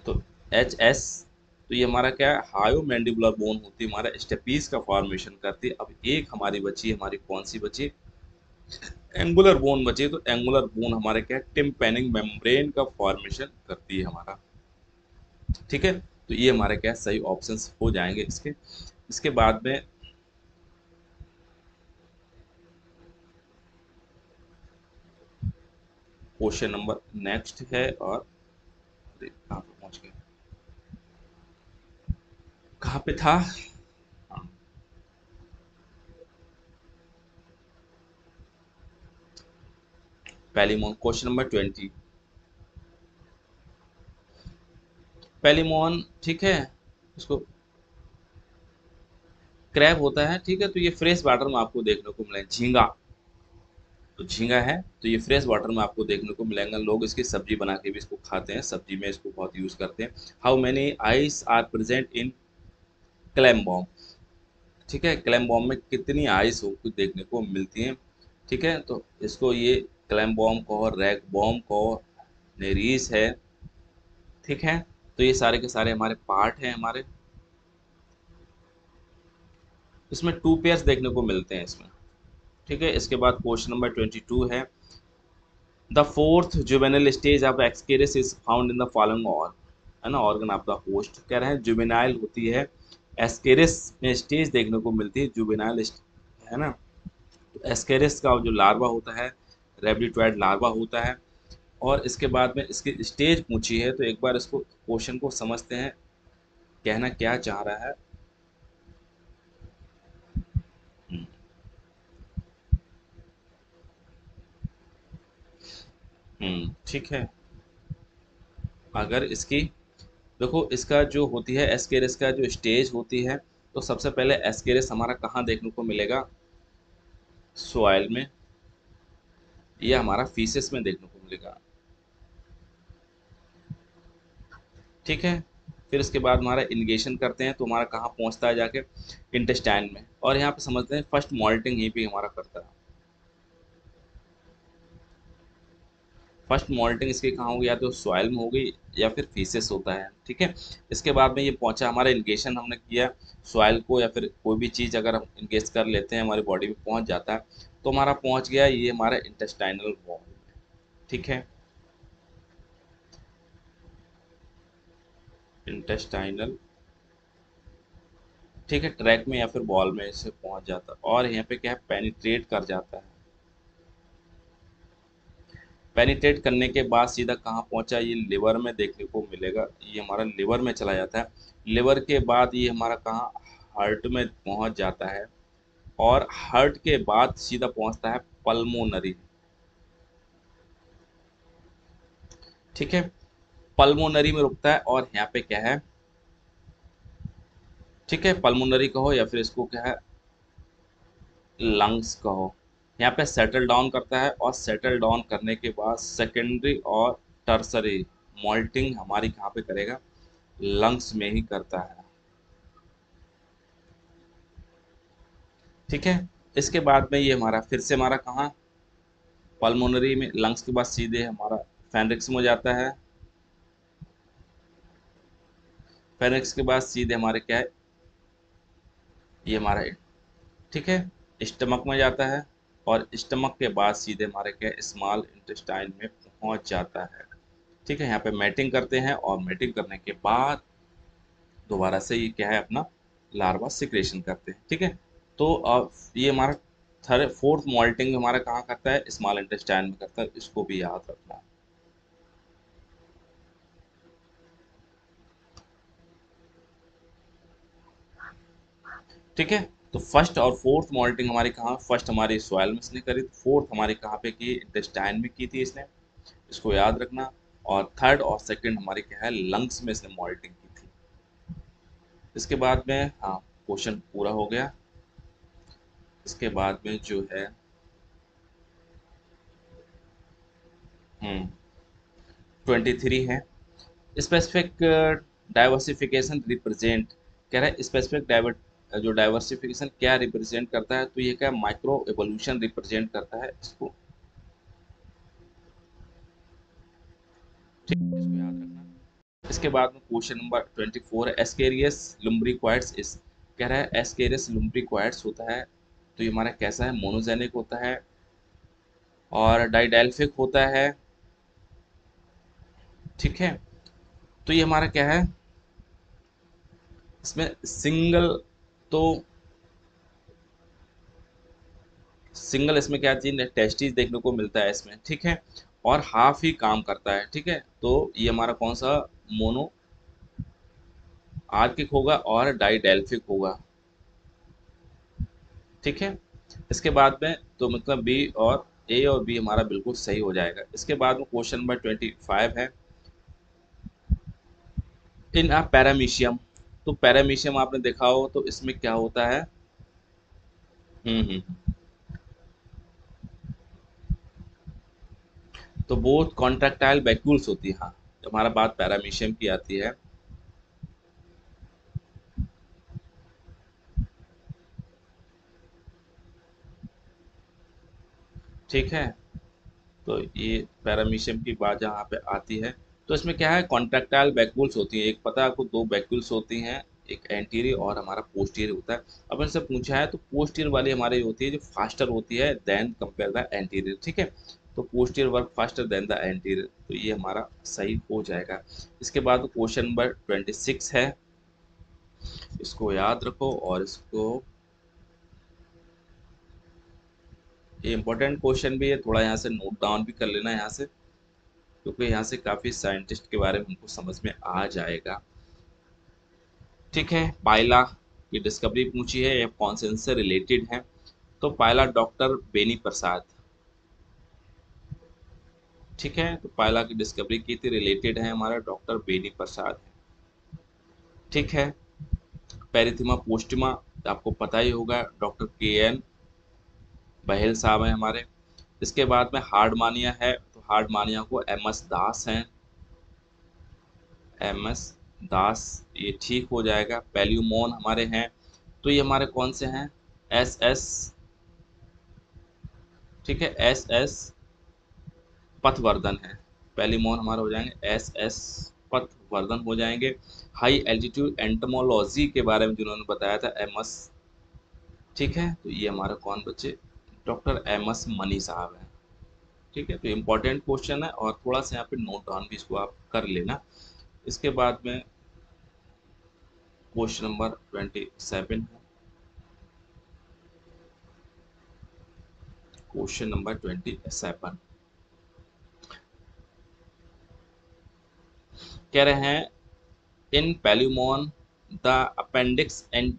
तो एच एस, तो ये हमारा क्या है, हायो मैंडिबुलर बोन होती है, हमारा स्टेपीज का फॉर्मेशन करती है। अब एक हमारी बची, हमारी कौन सी बची, एंगुलर बोन बची। तो एंगुलर बोन हमारे क्या है, टिम्पैनिक मेम्ब्रेन का फॉर्मेशन करती है हमारा। ठीक है, तो ये हमारे क्या है, सही ऑप्शंस हो जाएंगे इसके। इसके बाद में क्वेश्चन नंबर नेक्स्ट है, और अरे, कहाँ पे पहुंच गए, कहाँ पे था, हाँ, पेलीमोन, क्वेश्चन नंबर 20। पेलीमोन, ठीक है, इसको क्रैब होता है। ठीक है, तो ये फ्रेश वाटर में आपको देखने को मिले, झींगा, तो झींगा है, तो ये फ्रेश वाटर में आपको देखने को मिलेगा। लोग इसकी सब्जी बना के भी इसको खाते हैं, सब्जी में इसको बहुत यूज करते हैं। How many eyes are present in clam worm. ठीक है, क्लैम बॉम में कितनी आइस हमको देखने को मिलती हैं। ठीक है, तो इसको ये क्लैम बॉम कहो, रैग बॉम कहो, नेरीस है। ठीक है, तो ये सारे के सारे हमारे पार्ट हैं हमारे। इसमें टू पेयर्स देखने को मिलते हैं इसमें। ठीक है, इसके बाद क्वेश्चन नंबर 22 है, the fourth juvenile stage of Ascaris is found in the following organ, है ना, ऑर्गन ऑफ द होस्ट। कह रहे हैं जुवेनाइल होती है, एस्केरिस में स्टेज देखने को मिलती है जुवेनाइल, है ना। तो एस्केरिस का जो लार्वा होता है, रेबिडोइड लार्वा होता है। और इसके बाद में इसकी स्टेज पूछी है, तो एक बार इसको क्वेश्चन को समझते हैं, कहना क्या चाह रहा है। हम्म, ठीक है, अगर इसकी देखो, इसका जो होती है एस्केरिस का जो स्टेज होती है, तो सबसे पहले एस्केरिस हमारा कहाँ देखने को मिलेगा, सॉइल में, या हमारा फीसेस में देखने को मिलेगा। ठीक है, फिर इसके बाद हमारा इनिगेशन करते हैं, तो हमारा कहाँ पहुँचता है जाके, इंटेस्टाइन में। और यहाँ पे समझते हैं फर्स्ट मॉल्टिंग यहीं पे हमारा करता है। फर्स्ट मॉल्टिंग इसकी कहाँ होगी, या तो सॉइल में होगी या फिर फीसेस होता है। ठीक है, इसके बाद में ये पहुंचा हमारा इन्गेशन हमने किया, सॉइल को या फिर कोई भी चीज़ अगर हम इन्गेज कर लेते हैं हमारी बॉडी में पहुंच जाता है, तो हमारा पहुंच गया ये हमारा इंटेस्टाइनल वॉल। ठीक है, इंटेस्टाइनल, ठीक है, ट्रैक में या फिर बॉल में इसे पहुंच जाता है, और यहाँ पे क्या है, पेनिट्रेट कर जाता है। पेनिट्रेट करने के बाद सीधा कहाँ पहुंचा, ये लिवर में देखने को मिलेगा, ये हमारा लिवर में चला जाता है। लिवर के बाद ये हमारा कहाँ, हार्ट में पहुंच जाता है। और हार्ट के बाद सीधा पहुंचता है पल्मोनरी। ठीक है, पल्मोनरी में रुकता है, और यहाँ पे क्या है, ठीक है, पल्मोनरी कहो या फिर इसको क्या है, लंग्स कहो। यहाँ पे सेटल डाउन करता है, और सेटल डाउन करने के बाद सेकेंडरी और टर्सरी मॉल्टिंग हमारी कहाँ पे करेगा, लंग्स में ही करता है। ठीक है, इसके बाद में ये हमारा फिर से हमारा कहाँ, पल्मोनरी में, लंग्स के बाद सीधे हमारा फेनिक्स में हो जाता है। फेनिक्स के बाद सीधे हमारे क्या है, ये हमारा, ठीक है, स्टमक में जाता है, और स्टमक के बाद सीधे हमारे क्या है, स्मॉल इंटेस्टाइन में पहुंच जाता है। ठीक है, यहाँ पे मैटिंग करते हैं, और मैटिंग करने के बाद दोबारा से ये क्या है, अपना लार्वा सिक्रेशन करते हैं। ठीक है, तो अब ये हमारा थर्ड फोर्थ मॉल्टिंग हमारा कहाँ करता है, स्मॉल इंटेस्टाइन में करता है, इसको भी याद रखना। ठीक है, तो फर्स्ट और फोर्थ मॉल्टिंग हमारी कहाँ, फर्स्ट हमारी सॉइल में इसने करी, फोर्थ हमारी कहाँ पे की, इंटेस्टाइन में की थी इसने, इसको याद रखना। और थर्ड और सेकंड हमारी क्या है, लंग्स में इसने मॉल्टिंग की थी। इसके बाद में हाँ, क्वेश्चन पूरा हो गया। इसके बाद में जो है 23 है, स्पेसिफिक डाइवर्सिफिकेशन रिप्रेजेंट, कह रहा है स्पेसिफिक जो डाइवर्सिफिकेशन क्या रिप्रेजेंट करता है, तो ये क्या माइक्रो एवोल्यूशन रिप्रेजेंट करता है इसको। ठीक, इसको याद रखना। इसके बाद में क्वेश्चन नंबर 24 है, एस्केरियस लुम्ब्रिक्वाइड्स इस, कह रहा है एस्केरियस लुम्ब्रिक्वाइड्स होता है, तो ये हमारा कैसा है, मोनोजेनिक होता है और डाइडेल्फिक होता है। ठीक है, तो ये हमारा क्या है, इसमें तो सिंगल इसमें क्या चीज, टेस्टिस देखने को मिलता है इसमें। ठीक है, और हाफ ही काम करता है। ठीक है, तो ये हमारा कौन सा, मोनो आर्किक होगा और डाइडेल्फिक होगा। ठीक है, इसके बाद में तो मतलब बी और ए और बी हमारा बिल्कुल सही हो जाएगा। इसके बाद में क्वेश्चन नंबर 25 है, इन अ पैरामीशियम, तो पैरामीशियम आपने देखा हो तो इसमें क्या होता है, हम्म, तो वो कॉन्ट्रैक्टाइल वैक्यूल्स होती है। हाँ, जब हमारा बात पैरामीशियम की आती है, ठीक है, तो ये पैरामीशियम की बात जहाँ पे आती है, तो इसमें क्या है, कॉन्ट्रैक्टाइल वैक्यूल्स होती है। एक पता है आपको, दो वैक्यूल्स होती हैं, एक एंटीरियर और हमारा पोस्टीरियर होता है। अब इनसे पूछा है तो पोस्टीरियर वाली हमारी होती है जो फास्टर होती है देन कंपेयर द एंटीरियर। ठीक है, तो posterior work faster than the anterior, तो ये हमारा सही हो जाएगा। इसके बाद क्वेश्चन नंबर 26 है, इसको याद रखो, और इसको, ये इंपॉर्टेंट क्वेश्चन भी है, थोड़ा यहाँ से नोट डाउन भी कर लेना यहाँ से, क्योंकि यहाँ से काफ़ी साइंटिस्ट के बारे में हमको समझ में आ जाएगा। ठीक है, पायला की डिस्कवरी पूछी है, ये कौन से इनसे रिलेटेड है, तो पायला डॉक्टर बेनी प्रसाद। ठीक है, तो पायला की डिस्कवरी की थी, रिलेटेड है हमारा डॉक्टर बेनी प्रसाद। ठीक है, पेरिथीमा पोस्टिमा आपको पता ही होगा, डॉक्टर के एन बहेल साहब हैं हमारे। इसके बाद में हार्डमानिया है, तो हार्डमानिया को एम एस दास हैं, एम एस दास, ये ठीक हो जाएगा। पैल्यूमोन हमारे हैं, तो ये हमारे कौन से हैं, एस एस, ठीक है, एस एस पथवर्धन है। पैल्यूमोन हमारे हो जाएंगे एस एस पथवर्धन हो जाएंगे। हाई एल्टीट्यूड एंटमोलॉजी के बारे में जिन्होंने बताया था, एम एस, ठीक है, तो ये हमारे कौन बच्चे, डॉक्टर एम एस मनी साहब हैं। ठीक है, तो इम्पोर्टेंट क्वेश्चन है, और थोड़ा सा यहाँ पे नोट डाउन भी इसको आप कर लेना। इसके बाद में क्वेश्चन नंबर 27 है, क्वेश्चन नंबर 27 कह रहे हैं, इन पैल्यूमोन द अपेंडिक्स एंड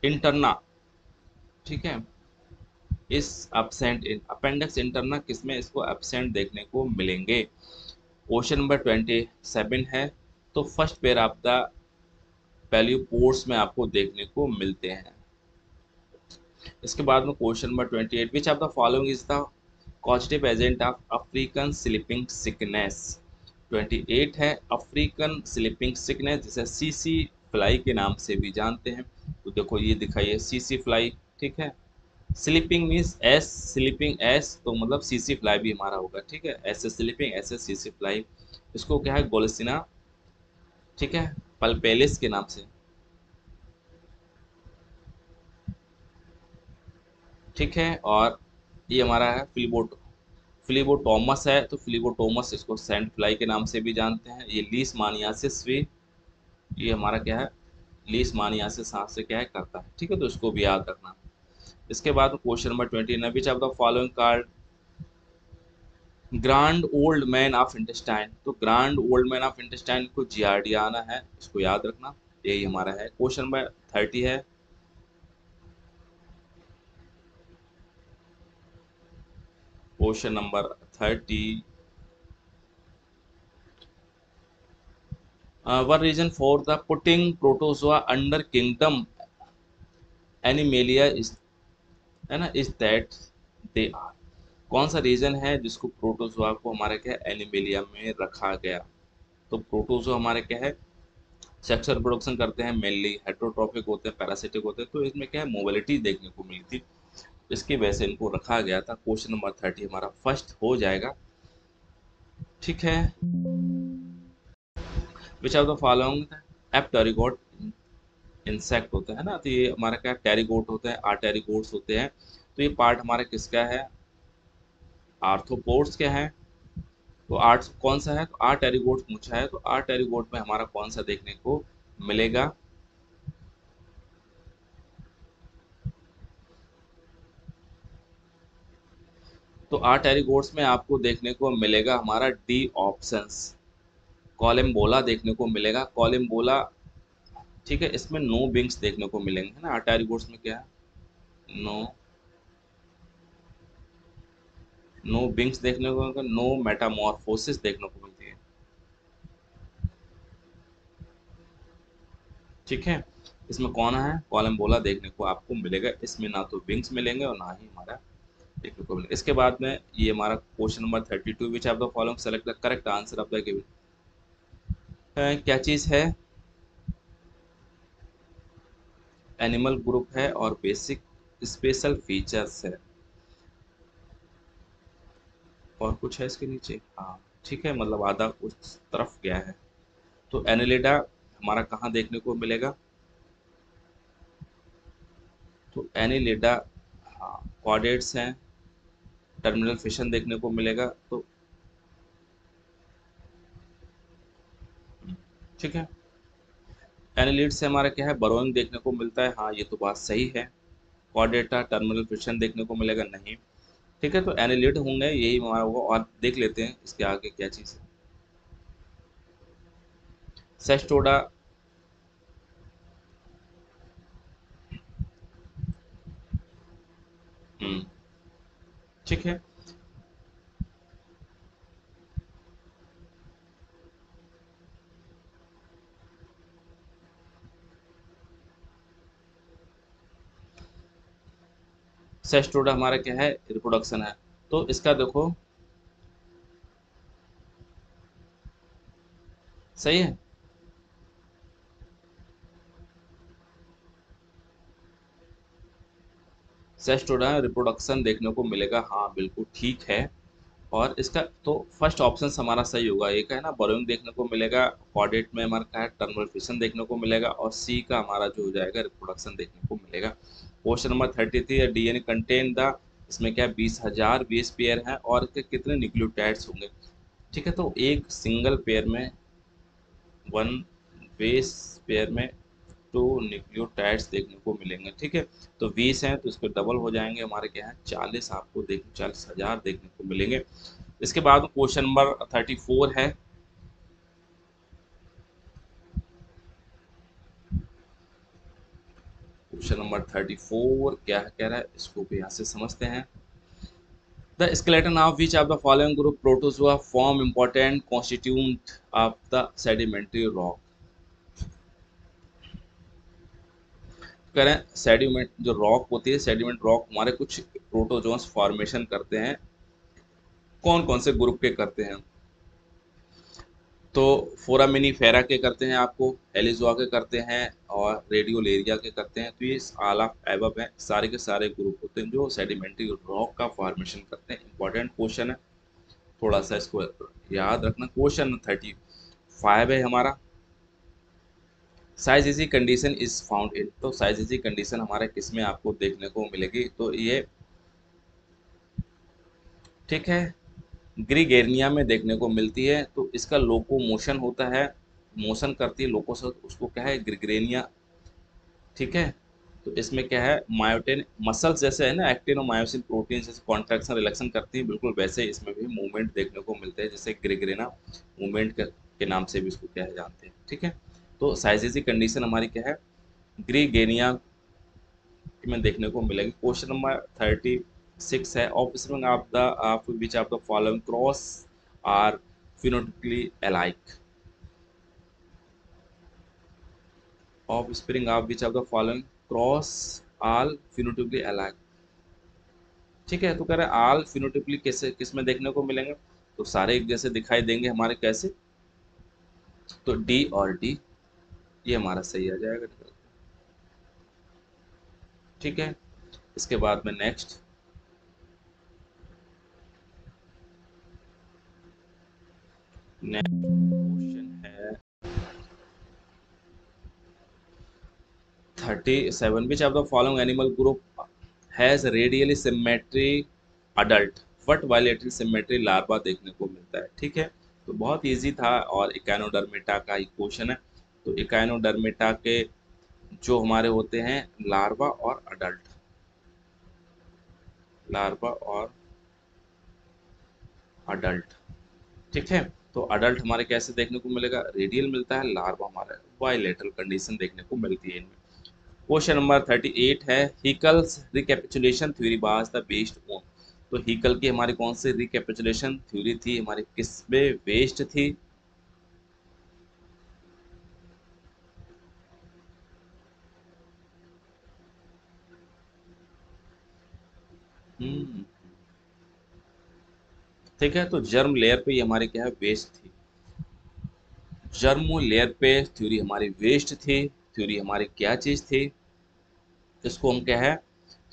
इंटरना, ठीक है, इस एब्सेंट इन अपेंडिक्स इंटरना किसमें इसको एब्सेंट देखने को मिलेंगे। क्वेश्चन नंबर 27 है, तो फर्स्ट पेयर ऑफ द पैल्यूपोर्स में आपको देखने को मिलते हैं। इसके बाद में question number 28, which of the following is the causative agent of African sleeping sickness. 28 है, अफ्रीकन स्लीपिंग सिकनेस जिसे सीसी फ्लाई के नाम से भी जानते हैं, तो देखो ये दिखाइए, सीसी फ्लाई, ठीक है। Sleeping means S, sleeping S तो मतलब सीसी फ्लाई भी हमारा होगा, ठीक है। S S sleeping, S S CC fly. इसको क्या है, गोलसिना, ठीक है, पल्पेलिस के नाम से, ठीक है। और ये हमारा है फिलिबोटोमस है, तो फिलिबोटोमस इसको सैंड फ्लाई के नाम से भी जानते हैं। ये लीस मानियासिस भी, ये हमारा क्या है, लीस मानियासिस सांस से क्या है करता है, ठीक है, तो इसको भी याद रखना। इसके बाद question number 20, which of the following called grand old man of intestine, तो grand old man of intestine को जियार्डियाना है, इसको याद रखना। यही हमारा है। क्वेश्चन नंबर 30 है, question number 30, one reason for the putting protozoa under kingdom animalia is, है ना, इज दैट दे आर, कौन सा रीजन है जिसको प्रोटोजोआ को हमारे क्या है एनिमेलिया में रखा गया। तो प्रोटोजोआ हमारे क्या है, सेक्सुअल प्रोडक्शन करते हैं, मेनली हेट्रोट्रॉफिक होते हैं, पैरासिटिक होते हैं, तो इसमें क्या है मोबिलिटी देखने को मिली थी, इसकी वजह से इनको रखा गया था। क्वेश्चन नंबर 30 हमारा फर्स्ट हो जाएगा, ठीक है। Which of the following apterygote insect होता है ना, तो ये हमारा क्या टेरिगोट होता है, आर्टेरिगोट्स होते हैं, तो ये पार्ट हमारा किसका है, आर्थ्रोपोड्स के हैं। तो आर्ट कौन सा है, तो आर्टेरिगोट पूछा है, तो आर्टेरिगोट में हमारा कौन सा देखने को मिलेगा, तो आर्टेरिगोट्स में आपको देखने को मिलेगा हमारा डी ऑप्शंस, कॉलम्बोला देखने को मिलेगा, कॉलम्बोला, ठीक है। इसमें नो विंग्स देखने को मिलेंगे, है ना, आर्टेरिगोट्स में क्या है, नो, नो विंग्स देखने को मिलेगा, नो मेटामॉर्फोसिस देखने को मिलती है, ठीक है। इसमें कौन है, कॉलम्बोला देखने को आपको मिलेगा, इसमें ना तो विंग्स मिलेंगे और ना ही हमारा देखने को मिलेगा। इसके बाद में ये हमारा question number 32, which of the following select the correct answer of the given, क्या चीज है, एनिमल ग्रुप है और बेसिक स्पेशल फीचर्स है, और कुछ है इसके नीचे, हाँ, ठीक है, मतलब आधा उस तरफ गया है। तो एनिलिडा हमारा कहाँ देखने को मिलेगा, तो एनिलिडा, हाँ, कॉर्डेट्स हैं, टर्मिनल फिशन देखने को मिलेगा, तो ठीक है। एनालिड से हमारा क्या है, बरोइंग देखने को मिलता है, हाँ ये तो बात सही है। कॉर्डेटा टर्मिनल फिशन देखने को मिलेगा नहीं, ठीक है, तो एनालिड होंगे, यही हमारा होगा। और देख लेते हैं इसके आगे क्या चीज़ है, सेस्टोडा, हम्म, ठीक है। सेस्टोडा हमारा क्या है, रिप्रोडक्शन है, तो इसका देखो सही है, सेस्टोडा रिप्रोडक्शन देखने को मिलेगा, हाँ बिल्कुल ठीक है। और इसका तो फर्स्ट ऑप्शन हमारा सही होगा, एक है ना बरोइंग देखने को मिलेगा, कॉर्डेट में हमारा क्या है टर्मिनल फिशन देखने को मिलेगा, और सी का हमारा जो हो जाएगा रिप्रोडक्शन देखने को मिलेगा। क्वेश्चन नंबर 33 है, डीएनए कंटेन द, इसमें क्या 20,000 बेस पेयर है, और इसके कितने न्यूक्लियोटाइड्स होंगे, ठीक है। तो एक सिंगल पेयर में, वन बेस पेयर में 2 न्यूक्लियोटाइड्स देखने को मिलेंगे, ठीक है। तो 20 हैं तो इसको डबल हो जाएंगे, हमारे क्या है 40, आपको देख 40,000 देखने को मिलेंगे। इसके बाद क्वेश्चन नंबर 34 है, क्वेश्चन नंबर 34 क्या कह रहा है, इसको भी यहाँ से समझते हैं। The skeleton of which of the following group protozoa form important constituent of the sedimentary rock, कह रहे हैं सेडिमेंट जो रॉक होती है, सेडिमेंट रॉक हमारे कुछ प्रोटोजोन्स फॉर्मेशन करते हैं, कौन कौन से ग्रुप के करते हैं, तो फोरामिनीफेरा के करते हैं आपको, एलिजोआ के करते हैं और रेडियोलेरिया के करते हैं। तो ये ऑल ऑफ एबव है, सारे के सारे ग्रुप होते हैं जो सेडिमेंट्री रॉक का फॉर्मेशन करते हैं। इंपॉर्टेंट क्वेश्चन है, थोड़ा सा इसको याद रखना। क्वेश्चन 35 है हमारा, size easy condition is found इन। तो साइज इजी कंडीशन हमारे किस में आपको देखने को मिलेगी, तो ये ठीक है ग्रीगेरनिया में देखने को मिलती है। तो इसका लोको मोशन होता है, मोशन करती है लोको से, उसको क्या है ग्रीगेरनिया। ठीक है, तो इसमें क्या है मायोटिन मसल्स जैसे है ना, एक्टिन और मायोसिन प्रोटीन जैसे कॉन्ट्रैक्शन रिलैक्शन करती है, बिल्कुल वैसे ही इसमें भी मूवमेंट देखने को मिलते हैं, जैसे ग्रेगरेना मूवमेंट के नाम से भी इसको क्या है जानते हैं। ठीक है, तो साइजेजी कंडीशन हमारी क्या है ग्रीगेनिया में देखने को मिलेगी। क्वेश्चन नंबर 36 है, offspring of the of which of the following cross are phenotypically alike. Offspring of which of the following cross all phenotypically alike. ठीक है, तो कह रहे हैं आल फिनोटिपली कैसे किस में देखने को मिलेंगे, तो सारे एक जैसे दिखाई देंगे हमारे कैसे, तो डी और डी ये हमारा सही आ जाएगा। ठीक है, इसके बाद में नेक्स्ट क्वेश्चन है 37, विच of the following animal group has radially symmetry adult but bilateral symmetry larva देखने को मिलता है। ठीक है, तो बहुत इजी था और इकाइनोडर्मेटा का ही क्वेश्चन है। तो इकाइनोडर्मेटा के जो हमारे होते हैं लार्वा और अडल्ट, लार्वा और अडल्ट। ठीक है, तो अडल्ट हमारे कैसे देखने को मिलेगा रेडियल मिलता है, लार्वा हमारा बायलेटरल कंडीशन देखने को मिलती है इनमें। क्वेश्चन नंबर 38 है, Haeckel's recapitulation theory was the based on. तो हिकल की हमारी कौन सी रिकैपिचुलेशन थ्योरी थी, हमारी किस पे बेस्ड थी, हम्म ठीक है, तो जर्म लेयर पे ये हमारी क्या है वेस्ट थी, जर्म लेयर पे थ्योरी हमारी वेस्ट थी। थ्योरी हमारी क्या चीज थी, इसको हम क्या है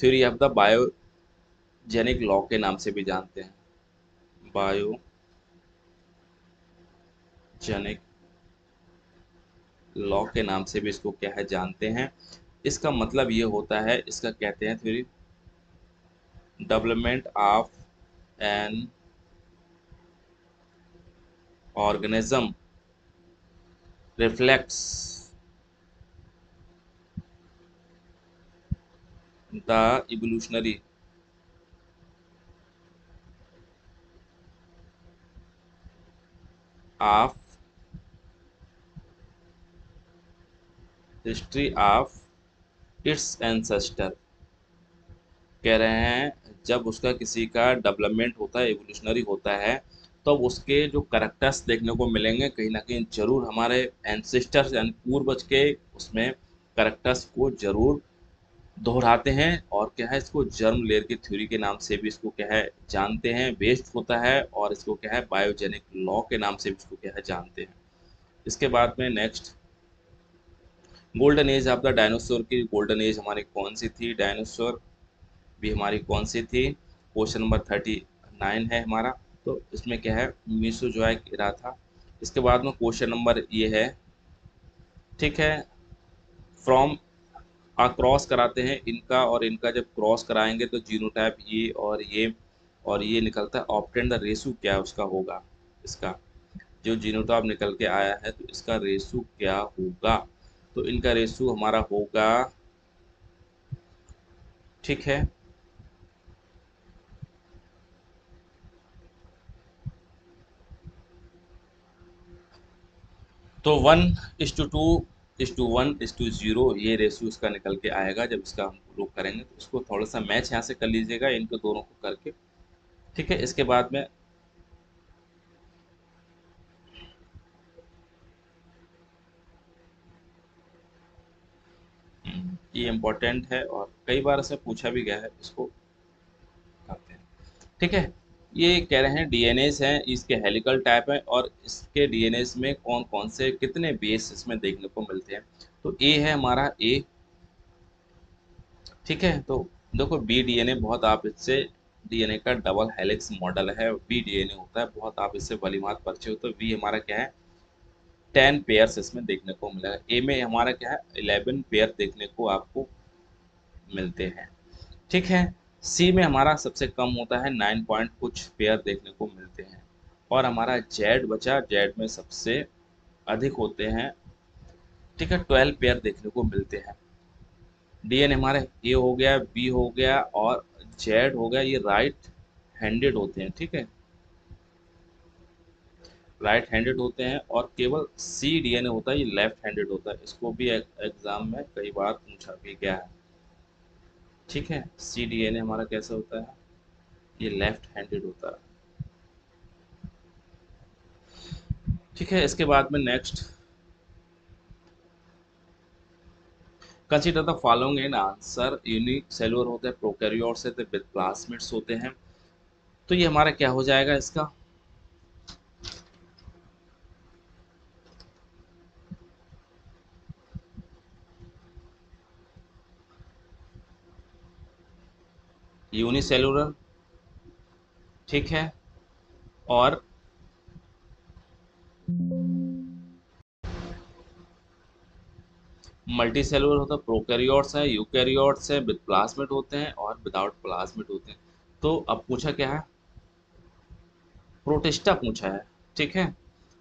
theory of the biogenic law के नाम से भी जानते हैं, बायोजेनिक लॉ के नाम से भी इसको क्या है जानते हैं। इसका मतलब ये होता है, इसका कहते हैं theory development of an organism reflects the evolutionary of history of its ancestor। कह रहे हैं जब उसका किसी का डेवलपमेंट होता है एवोल्यूशनरी होता है, तो उसके जो करेक्टर्स देखने को मिलेंगे कहीं ना कहीं जरूर हमारे एंसेस्टर्स यानी पूर्वज के उसमें करेक्टर्स को जरूर दोहराते हैं। और क्या है इसको जर्म लेयर की थ्योरी के नाम से भी इसको क्या है जानते हैं, बेस्ड होता है, और इसको क्या है बायोजेनिक लॉ के नाम से भी इसको क्या है जानते हैं। इसके बाद में next golden age of the dinosaur की गोल्डन एज हमारी कौन सी थी, डायनासोर भी हमारी कौन सी थी, क्वेश्चन नंबर 39 है हमारा। तो इसमें क्या है मीसोजोइक एरा था। इसके बाद में क्वेश्चन नंबर ये है, ठीक है, फ्रॉम क्रॉस कराते हैं इनका और इनका, जब क्रॉस कराएंगे तो जीनोटाइप ये और ये निकलता है, ऑप्टेन द रेशू क्या उसका होगा, इसका जो जीनोटाइप निकल के आया है तो इसका रेशू क्या होगा, तो इनका रेशू हमारा होगा, ठीक है, तो 1:2:1:0 ये रेशो इसका निकल के आएगा जब इसका हम लोग करेंगे। तो इसको थोड़ा सा मैच यहाँ से कर लीजिएगा इनको दोनों को करके। ठीक है, इसके बाद में ये इम्पोर्टेंट है और कई बार इसमें पूछा भी गया है, इसको करते हैं। ठीक है, ये कह रहे हैं डीएनएस हैं, इसके हेलिकल टाइप है और इसके डीएनएस में कौन कौन से कितने बेस इसमें देखने को मिलते हैं। तो ए है हमारा ए, ठीक है। तो देखो बी डीएनए बहुत, आप इससे डीएनए का डबल हेलिक्स मॉडल है, बी डीएनए होता है बहुत, आप इससे भलीभांति परिचय हो। तो बी हमारा क्या है, 10 पेयर्स इसमें देखने को मिलेगा। ए में हमारा क्या है, 11 पेयर देखने को आपको मिलते हैं, ठीक है। सी में हमारा सबसे कम होता है, 9 पॉइंट कुछ पेयर देखने को मिलते हैं। और हमारा जेड बचा, जेड में सबसे अधिक होते हैं, ठीक है, 12 पेयर देखने को मिलते हैं। डीएनए हमारे ए हो गया, बी हो गया और जेड हो गया, ये राइट हैंडेड होते हैं, ठीक है, राइट हैंडेड होते हैं। और केवल सी डीएनए होता है, ये लेफ्ट हैंडेड होता है। इसको भी एग्जाम में कई बार पूछा भी गया है, ठीक है। सी डीएनए हमारा कैसा होता है, ये लेफ्ट हैंडेड होता है, ठीक है। इसके बाद में next, consider the following in answer, unique cellular होते हैं, प्रोकैरियोट्स होते हैं, विद प्लाज्मिड्स होते हैं। तो ये हमारा क्या हो जाएगा इसका, यूनिसेलुलर, ठीक है। और मल्टी सेलुलर होता है, प्रोकैरियोट्स है, यूकैरियोट्स है, विद प्लाज्मिड होते हैं और विदाउट प्लाज्मिड होते हैं। तो अब पूछा क्या है, प्रोटिस्टा पूछा है, ठीक है।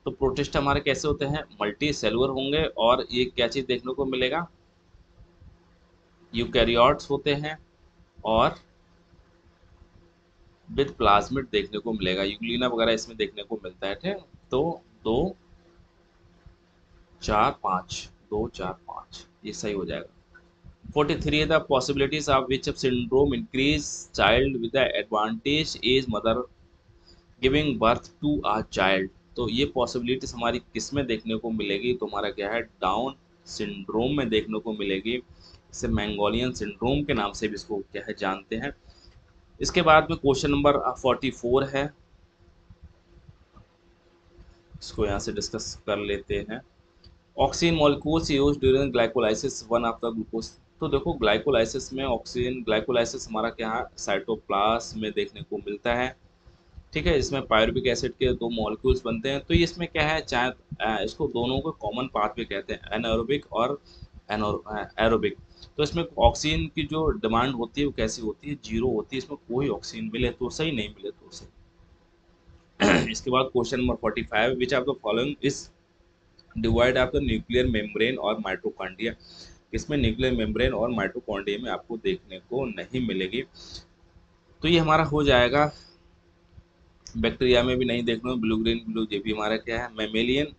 तो प्रोटिस्टा हमारे कैसे होते हैं, मल्टी सेलुलर होंगे और ये क्या चीज देखने को मिलेगा, यूकैरियोट्स होते हैं और विद प्लाज्मिड देखने को मिलेगा, यूग्लिना वगैरह इसमें देखने को मिलता है, ठीक। तो दो चार पाँच, 2 4 5 ये सही हो जाएगा। 43 है the possibilities of which syndrome increase child with the advantage age mother giving birth to a child. तो ये पॉसिबिलिटीज हमारी किस में देखने को मिलेगी, तो हमारा क्या है, डाउन सिंड्रोम में देखने को मिलेगी। इसे मैंगोलियन सिंड्रोम के नाम से भी इसको क्या है जानते हैं। इसके बाद में क्वेश्चन नंबर 44 है, इसको यहाँ से डिस्कस कर लेते हैं। Oxygen molecules used during glycolysis one of the glucose. तो देखो ग्लाइकोलाइसिस में ऑक्सीजन, ग्लाइकोलाइसिस हमारा क्या है, साइटोप्लाज्म में देखने को मिलता है, ठीक है। इसमें पायरुविक एसिड के दो मॉलिक्यूल्स बनते हैं। तो ये इसमें क्या है, चाहे इसको दोनों को कॉमन पाथवे कहते हैं, एनारोबिक और एरोबिक। तो इसमें ऑक्सीजन की जो डिमांड होती है वो कैसी होती है, जीरो होती है। इसमें कोई ऑक्सीजन मिले तो सही, नहीं मिले तो सही। इसके बाद question number 45, which of the following is divide of the nuclear membrane और माइटोकॉन्ड्रिया। इसमें न्यूक्लियर मेम्ब्रेन और माइटोकॉन्ड्रिया में आपको देखने को नहीं मिलेगी। तो ये हमारा हो जाएगा, बैक्टीरिया में भी नहीं देखने को, ब्लू ग्रीन ब्लू, ये भी हमारा क्या है, मेमेलियन,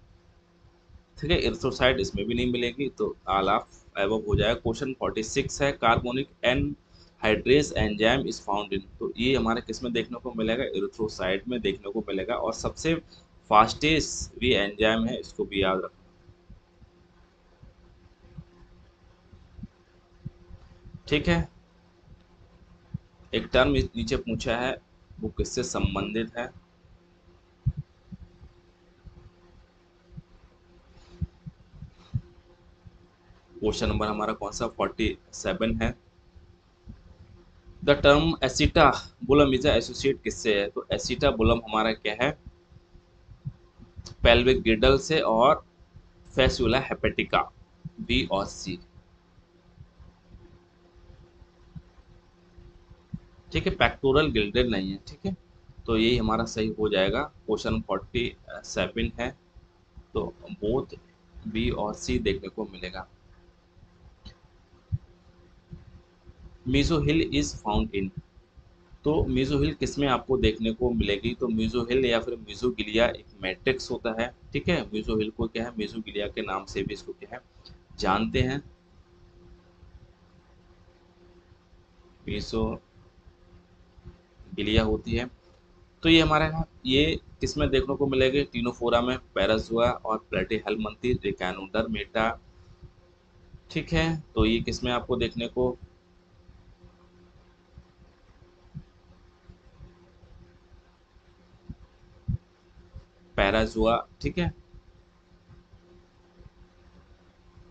ठीक है। इर्थोसाइट इसमें भी नहीं मिलेगी, तो ऑल ऑफ एबव हो जाएगा। क्वेश्चन 46 है, carbonic anhydrase enzyme is found इन। तो ये हमारे किस में देखने को मिलेगा, इर्थोसाइट में देखने को मिलेगा। और सबसे फास्टेस्ट भी एंजाइम है, इसको भी याद रखना, ठीक है। एक टर्म नीचे पूछा है, वो किससे संबंधित है, क्वेश्चन नंबर हमारा कौन सा 47 है। The term acetabulum is associate किससे है, तो एसिटाबुलम हमारा क्या है, पेल्विक गिल्डल से और फैस्युला हेपेटिका, बी और सी, ठीक है। पेक्टोरल गिल्डल नहीं है, ठीक है। तो यही हमारा सही हो जाएगा। क्वेश्चन 47 है, तो बोथ बी और सी देखने को मिलेगा। मीजोहिल इज फाउंड इन। तो मीजोहिल किसमें आपको देखने को मिलेगी, तो मीजोहिल या फिर मीजोगिलिया एक मैट्रिक्स होता है, ठीक है। मीजोहिल को क्या है, मीजोगिलिया के नाम से भी इसको क्या है जानते हैं, मीजोगिलिया होती है। तो ये हमारे यहाँ ये किसमें देखने को मिलेगी, टीनोफोरा में, पैराजुआ और प्लेटीहेल्मिंथी, रिकानोडर्मेटा, ठीक है। तो ये किसमें आपको देखने को, पैराजुआ, ठीक है,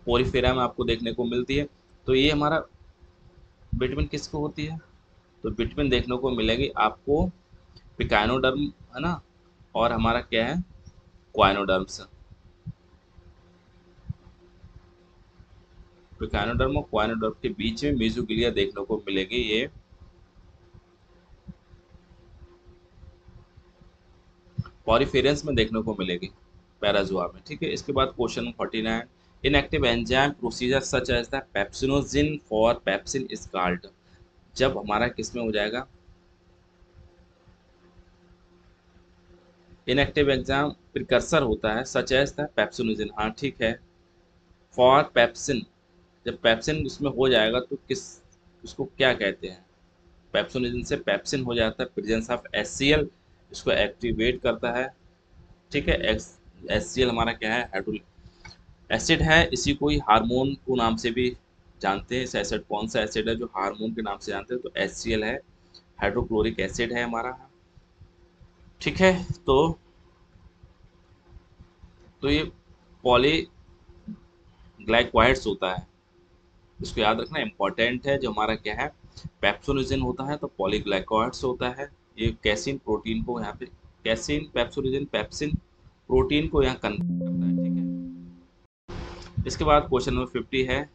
पोरिफेरा में आपको देखने को मिलती है। तो ये हमारा विटामिन किसको होती है, तो विटामिन देखने को मिलेगी आपको पिकानोडर्म, है ना, और हमारा क्या है क्वाइनोडर्म्स। पिकानोडर्म और क्वाइनोडर्म के बीच में मीजोग्लिया देखने को मिलेगी, ये पॉरीफेरेंस में देखने को मिलेगी पैराजुआ में, ठीक है। इसके बाद question 49, inactive enzyme procedure such as the pepsinogen for pepsin is called, जब हमारा किस में हो जाएगा, इनएक्टिव एंजाइम प्रिकर्सर होता है सच एज द पेप्सिनोजिन, हाँ ठीक है, फॉर पेप्सिन, जब पेप्सिन उसमें हो जाएगा तो किस, उसको क्या कहते हैं, पेप्सिनोजिन से पेप्सिन हो जाता है, प्रेजेंस ऑफ HCl इसको एक्टिवेट करता है, ठीक है। HCl हमारा क्या है, हाइड्रोक्लोरिक एसिड है, इसी को ही हार्मोन को नाम से भी जानते हैं। इस एसिड कौन सा एसिड है जो हार्मोन के नाम से जानते हैं, तो HCl है, हाइड्रोक्लोरिक एसिड है हमारा, ठीक है। तो ये पॉली ग्लाइकोइड्स होता है, इसको याद रखना इंपॉर्टेंट है। जो हमारा क्या है पेप्सोनिजिन होता है तो पॉलीग्लाइकोइड्स होता है, ये कैसीन प्रोटीन को यहाँ पे, कैसीन पेप्सोनिजिन पेप्सिन प्रोटीन को यहाँ कन्वर्ट करता है, ठीक है। इसके बाद क्वेश्चन नंबर 50 है,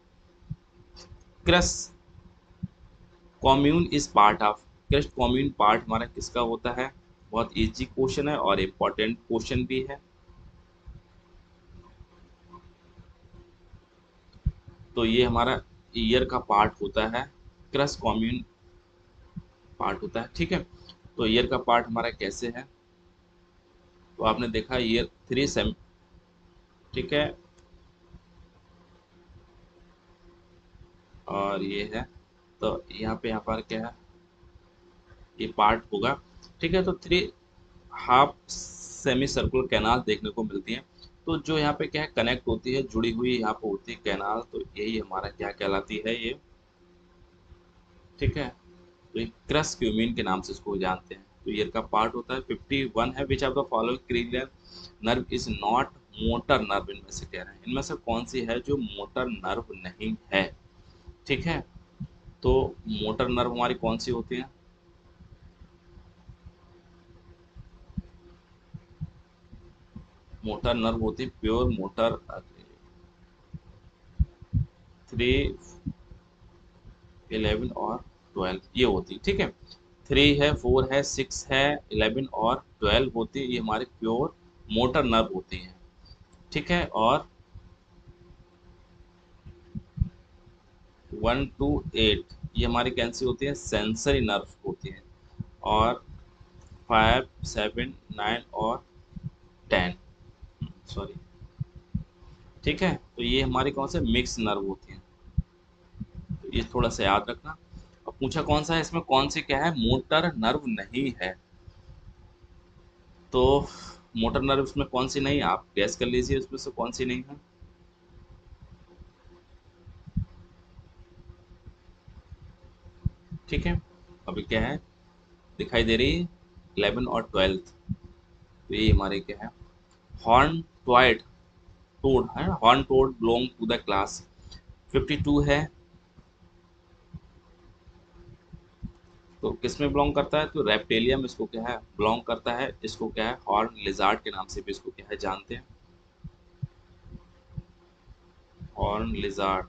cross commune is part of, crust commune part हमारा किसका होता है, बहुत इजी क्वेश्चन है और इम्पोर्टेंट क्वेश्चन भी है। तो ये हमारा ईयर का पार्ट होता है, क्रस कॉम्यून पार्ट होता है, ठीक है। तो ईयर का पार्ट हमारा कैसे है, तो आपने देखा ईयर 3 सेम, ठीक है, और ये है, तो यहाँ पर क्या है, ये पार्ट होगा, ठीक है। तो 3 हाफ सेमी सर्कुलर कैनाल देखने को मिलती हैं, तो जो यहाँ पे क्या है कनेक्ट होती है, जुड़ी हुई यहाँ पे होती है कैनाल, तो यही हमारा क्या कहलाती है ये, ठीक है। तो ये क्रस क्यूमिन के नाम से इसको जानते हैं। तो ईयर का पार्ट होता है। 51 है, which of the following cranial nerve is not motor nerve, इनमें से कह रहे हैं, इनमें से कौन सी है जो मोटर नर्व नहीं है, ठीक है। तो मोटर नर्व हमारी कौन सी होती है, मोटर नर्व होती है प्योर मोटर, 3, 11 और 12 ये होती है, ठीक है। 3 है, 4 है, 6 है, 11 और 12 होती है, ये हमारी प्योर मोटर नर्व होती है, ठीक है। और 1 to 8 ये हमारी कैसी होती है, सेंसरी नर्व होती है, और 5, 7, 9 और 10, सॉरी, ठीक है। तो ये हमारी कौन से मिक्स नर्व होती हैं, तो ये थोड़ा सा याद रखना। अब पूछा कौन सा है इसमें, कौन सी क्या है मोटर नर्व नहीं है, तो मोटर नर्व इसमें कौन सी नहीं है, आप गैस कर लीजिए उसमें से कौन सी नहीं है, ठीक है। अभी क्या है दिखाई दे रही है 11 और 12, तो ये हमारे क्या है हॉर्न टॉयड टोड है, horn toad belong to the class. 52 है, तो किस में बिलोंग करता है, तो रेप्टेलियम इसको क्या है बिलोंग करता है, इसको क्या है हॉर्न लिजार्ड के नाम से भी इसको क्या है जानते हैं, हॉर्न लिजार्ड,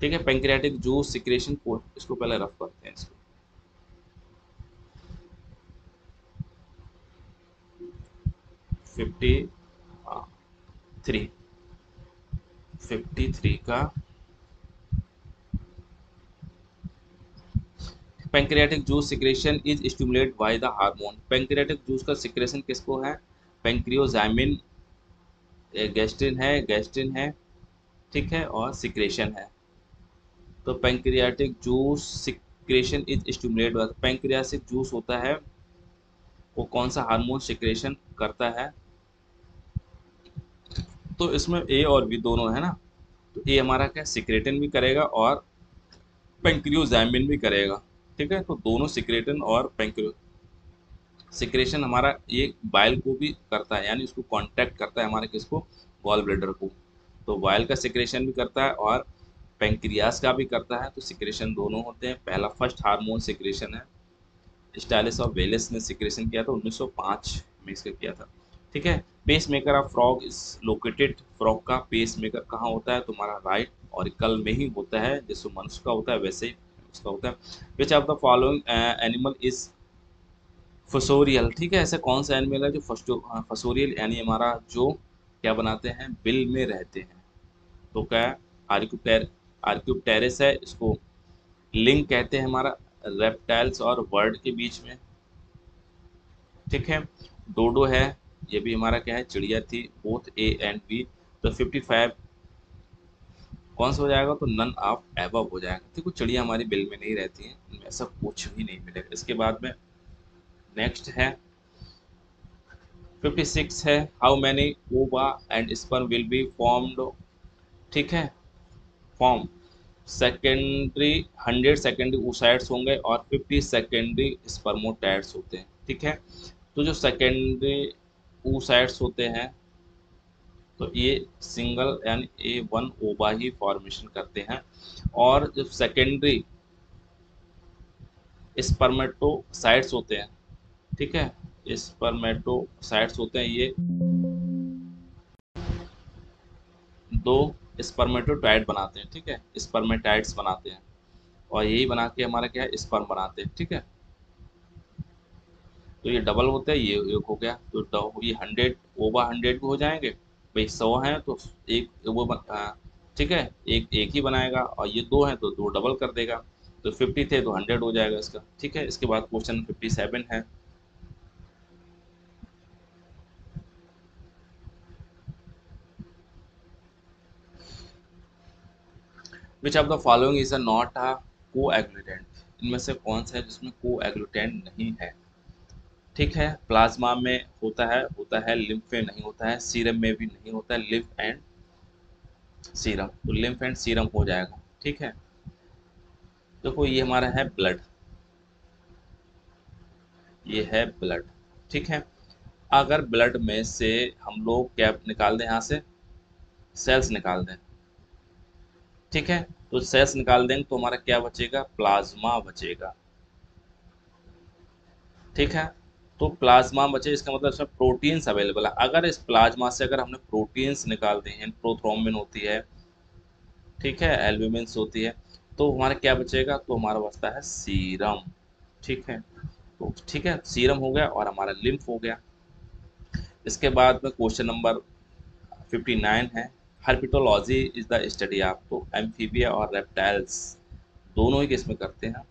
ठीक है। पेंक्रियाटिक जूस सिक्रेशन को इसको पहले रफ करते हैं इसको, 53, 53 का pancreatic juice secretion is stimulated by the hormone, pancreatic juice का सिक्रेशन किसको है, पेंक्रियोजाइमिन, गैस्ट्रिन है, ठीक है, और सिक्रेशन है। तो pancreatic juice secretion is stimulated by, pancreatic juice होता है वो कौन सा हार्मोन सिक्रेशन करता है, तो इसमें ए और बी दोनों है ना, तो ए हमारा क्या सिक्रेटिन भी करेगा और पेंक्रियोजाइमिन भी करेगा, ठीक है। तो दोनों सिक्रेटिन और पेंक्रियो सिक्रेशन हमारा ये बाइल को भी करता है, यानी उसको कांटेक्ट करता है हमारे किसको, गॉल ब्लैडर को। तो बाइल का सिक्रेशन भी करता है और पेंक्रियास का भी करता है, तो सिक्रेशन दोनों होते हैं। पहला फर्स्ट हार्मोन सिक्रेशन है, स्टाइलिस और वेलिस ने सिक्रेशन किया था 1905 में इसका किया था। ठीक है। Pacemaker of frog is located, frog का पेस मेकर कहाँ होता है, तुम्हारा राइट ऑरिकल में ही होता है, जैसे मनुष्य का होता है वैसे ही उसका होता है। Which of the following animal is fossorial, ठीक है, ऐसा कौन सा एनिमल है जो फसोरियल यानी हमारा जो क्या बनाते हैं, बिल में रहते हैं। तो क्या है, आर्क्यूप्टेर आर्क्यूप्टेरिस है, इसको लिंक कहते हैं हमारा रेप्टाइल्स और बर्ड के बीच में। ठीक है। डोडो है, ये भी हमारा क्या है, चिड़िया थी, बोथ ए एंड बी। तो 55 कौन सा हो जाएगा, तो नन ऑफ एबव हो जाएगा। देखो चिड़िया हमारी बिल में नहीं रहती हैं, इनमें ऐसा कुछ भी नहीं मिलेगा। इसके बाद में नेक्स्ट है 56 है, हाउ मैनी ओवा and sperm will be formed, ठीक है, फॉर्म सेकेंडरी 100 सेकेंडरी oocytes होंगे और 50 सेकेंडरी स्पर्मोटैड्स होते हैं। ठीक है। तो जो सेकेंडरी oocytes होते हैं, तो ये सिंगल यानी A1 ओवा ही फॉर्मेशन करते हैं, और जो सेकेंडरी स्पर्मेटोसाइट्स होते हैं, ठीक है, स्पर्मेटोसाइट्स होते हैं, ये दो स्पर्मेटोटाइड बनाते हैं, ठीक है, स्पर्मेटाइड्स बनाते हैं, और यही बना के हमारा क्या है, स्पर्म बनाते हैं। ठीक है। तो ये डबल होता है, ये एक हो गया, तो ये 100 ओवा 100 भी हो जाएंगे भाई, 100 हैं तो एक ठीक है, एक एक ही बनाएगा, और ये दो हैं तो दो डबल कर देगा। तो 50 थे तो 100 हो जाएगा इसका। ठीक है। इसके बाद क्वेश्चन 57 है, which of the following is a not a coagulant, इनमें से कौन सा है जिसमें कोएगुलेटेंट नहीं है। ठीक है। प्लाज्मा में होता है, लिम्फ में नहीं होता है, सीरम में भी नहीं होता है, लिम्फ एंड सीरम, तो लिम्फ एंड सीरम हो जाएगा। ठीक है। देखो ये हमारा है ब्लड, ये है ब्लड। ठीक है। अगर ब्लड में से हम लोग क्या निकाल दें, यहाँ से सेल्स निकाल दें, ठीक है, तो सेल्स निकाल देंगे तो हमारा क्या बचेगा, प्लाज्मा बचेगा। ठीक है। तो प्लाज्मा बचे, इसका मतलब इसमें प्रोटीन्स अवेलेबल है। अगर इस प्लाज्मा से अगर हमने प्रोटीन्स निकाल दी हैं, प्रोथ्रोम्बिन होती है, ठीक है, एल्ब्यूमिन्स होती है, तो हमारा क्या बचेगा, तो हमारा बचता है सीरम। ठीक है। तो ठीक है, सीरम हो गया और हमारा लिम्फ हो गया। इसके बाद में क्वेश्चन नंबर 59 है, herpetology is the study of, तो एम्फीबिया और रेप्टाइल्स दोनों ही किस्में करते हैं।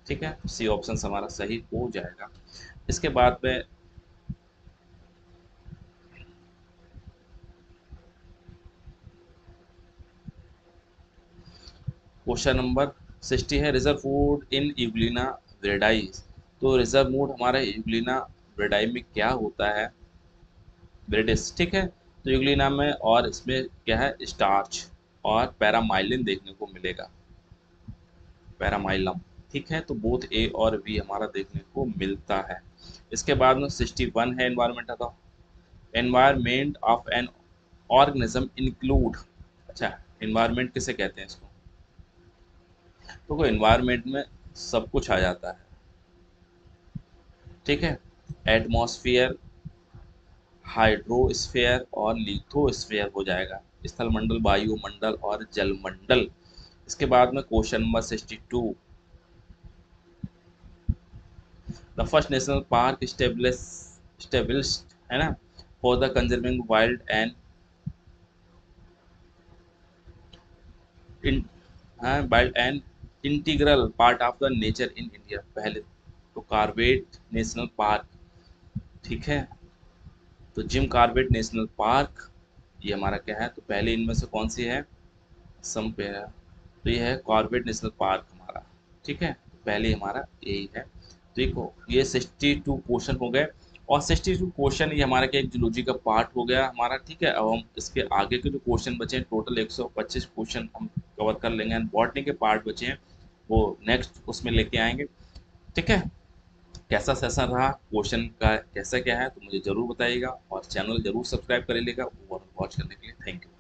ठीक है। सी ऑप्शन हमारा सही हो जाएगा। इसके बाद में क्वेश्चन नंबर 60 है, रिजर्व फूड इन यूग्लिना वेरिडाई, तो रिजर्व मूड हमारे यूग्लिना वेरिडाई में क्या होता है, वेरिडिस। ठीक है। तो यूग्लिना में और इसमें क्या है, स्टार्च और पैरामाइलिन देखने को मिलेगा, पैरामाइलम। ठीक है। तो बोथ ए और बी हमारा देखने को मिलता है। इसके बाद में 61 है, एनवायरमेंट था, environment of an organism include, अच्छा एनवायरमेंट किसे कहते हैं इसको, तो कोई एनवायरमेंट में सब कुछ आ जाता है। ठीक है। एटमॉस्फेयर, हाइड्रोस्फेयर और लिथोस्फेयर हो जाएगा, स्थल मंडल, वायुमंडल और जलमंडल। इसके बाद में question number 62, the first national park established है ना, for the conserving wild and in wild and integral part of the nature in India, पहले तो कार्बेट नेशनल पार्क। ठीक है। तो जिम कार्बेट नेशनल पार्क ये हमारा क्या है, तो पहले इनमें से कौन सी है, सम पे है, तो ये है कॉर्बेट नेशनल पार्क हमारा। ठीक है। पहले हमारा यही है। देखो ये 62 क्वेश्चन हो गए, और 62 क्वेश्चन ये हमारा क्या एक जूलॉजी का पार्ट हो गया हमारा। ठीक है। अब हम इसके आगे के जो क्वेश्चन बचे हैं, टोटल 125 क्वेश्चन हम कवर कर लेंगे, एंड बॉटनी के पार्ट बचे हैं वो नेक्स्ट उसमें लेके आएंगे। ठीक है। कैसा सेशन रहा, क्वेश्चन का कैसा क्या है, तो मुझे ज़रूर बताइएगा और चैनल ज़रूर सब्सक्राइब कर लीजिएगा। और वॉच करने के लिए थैंक यू।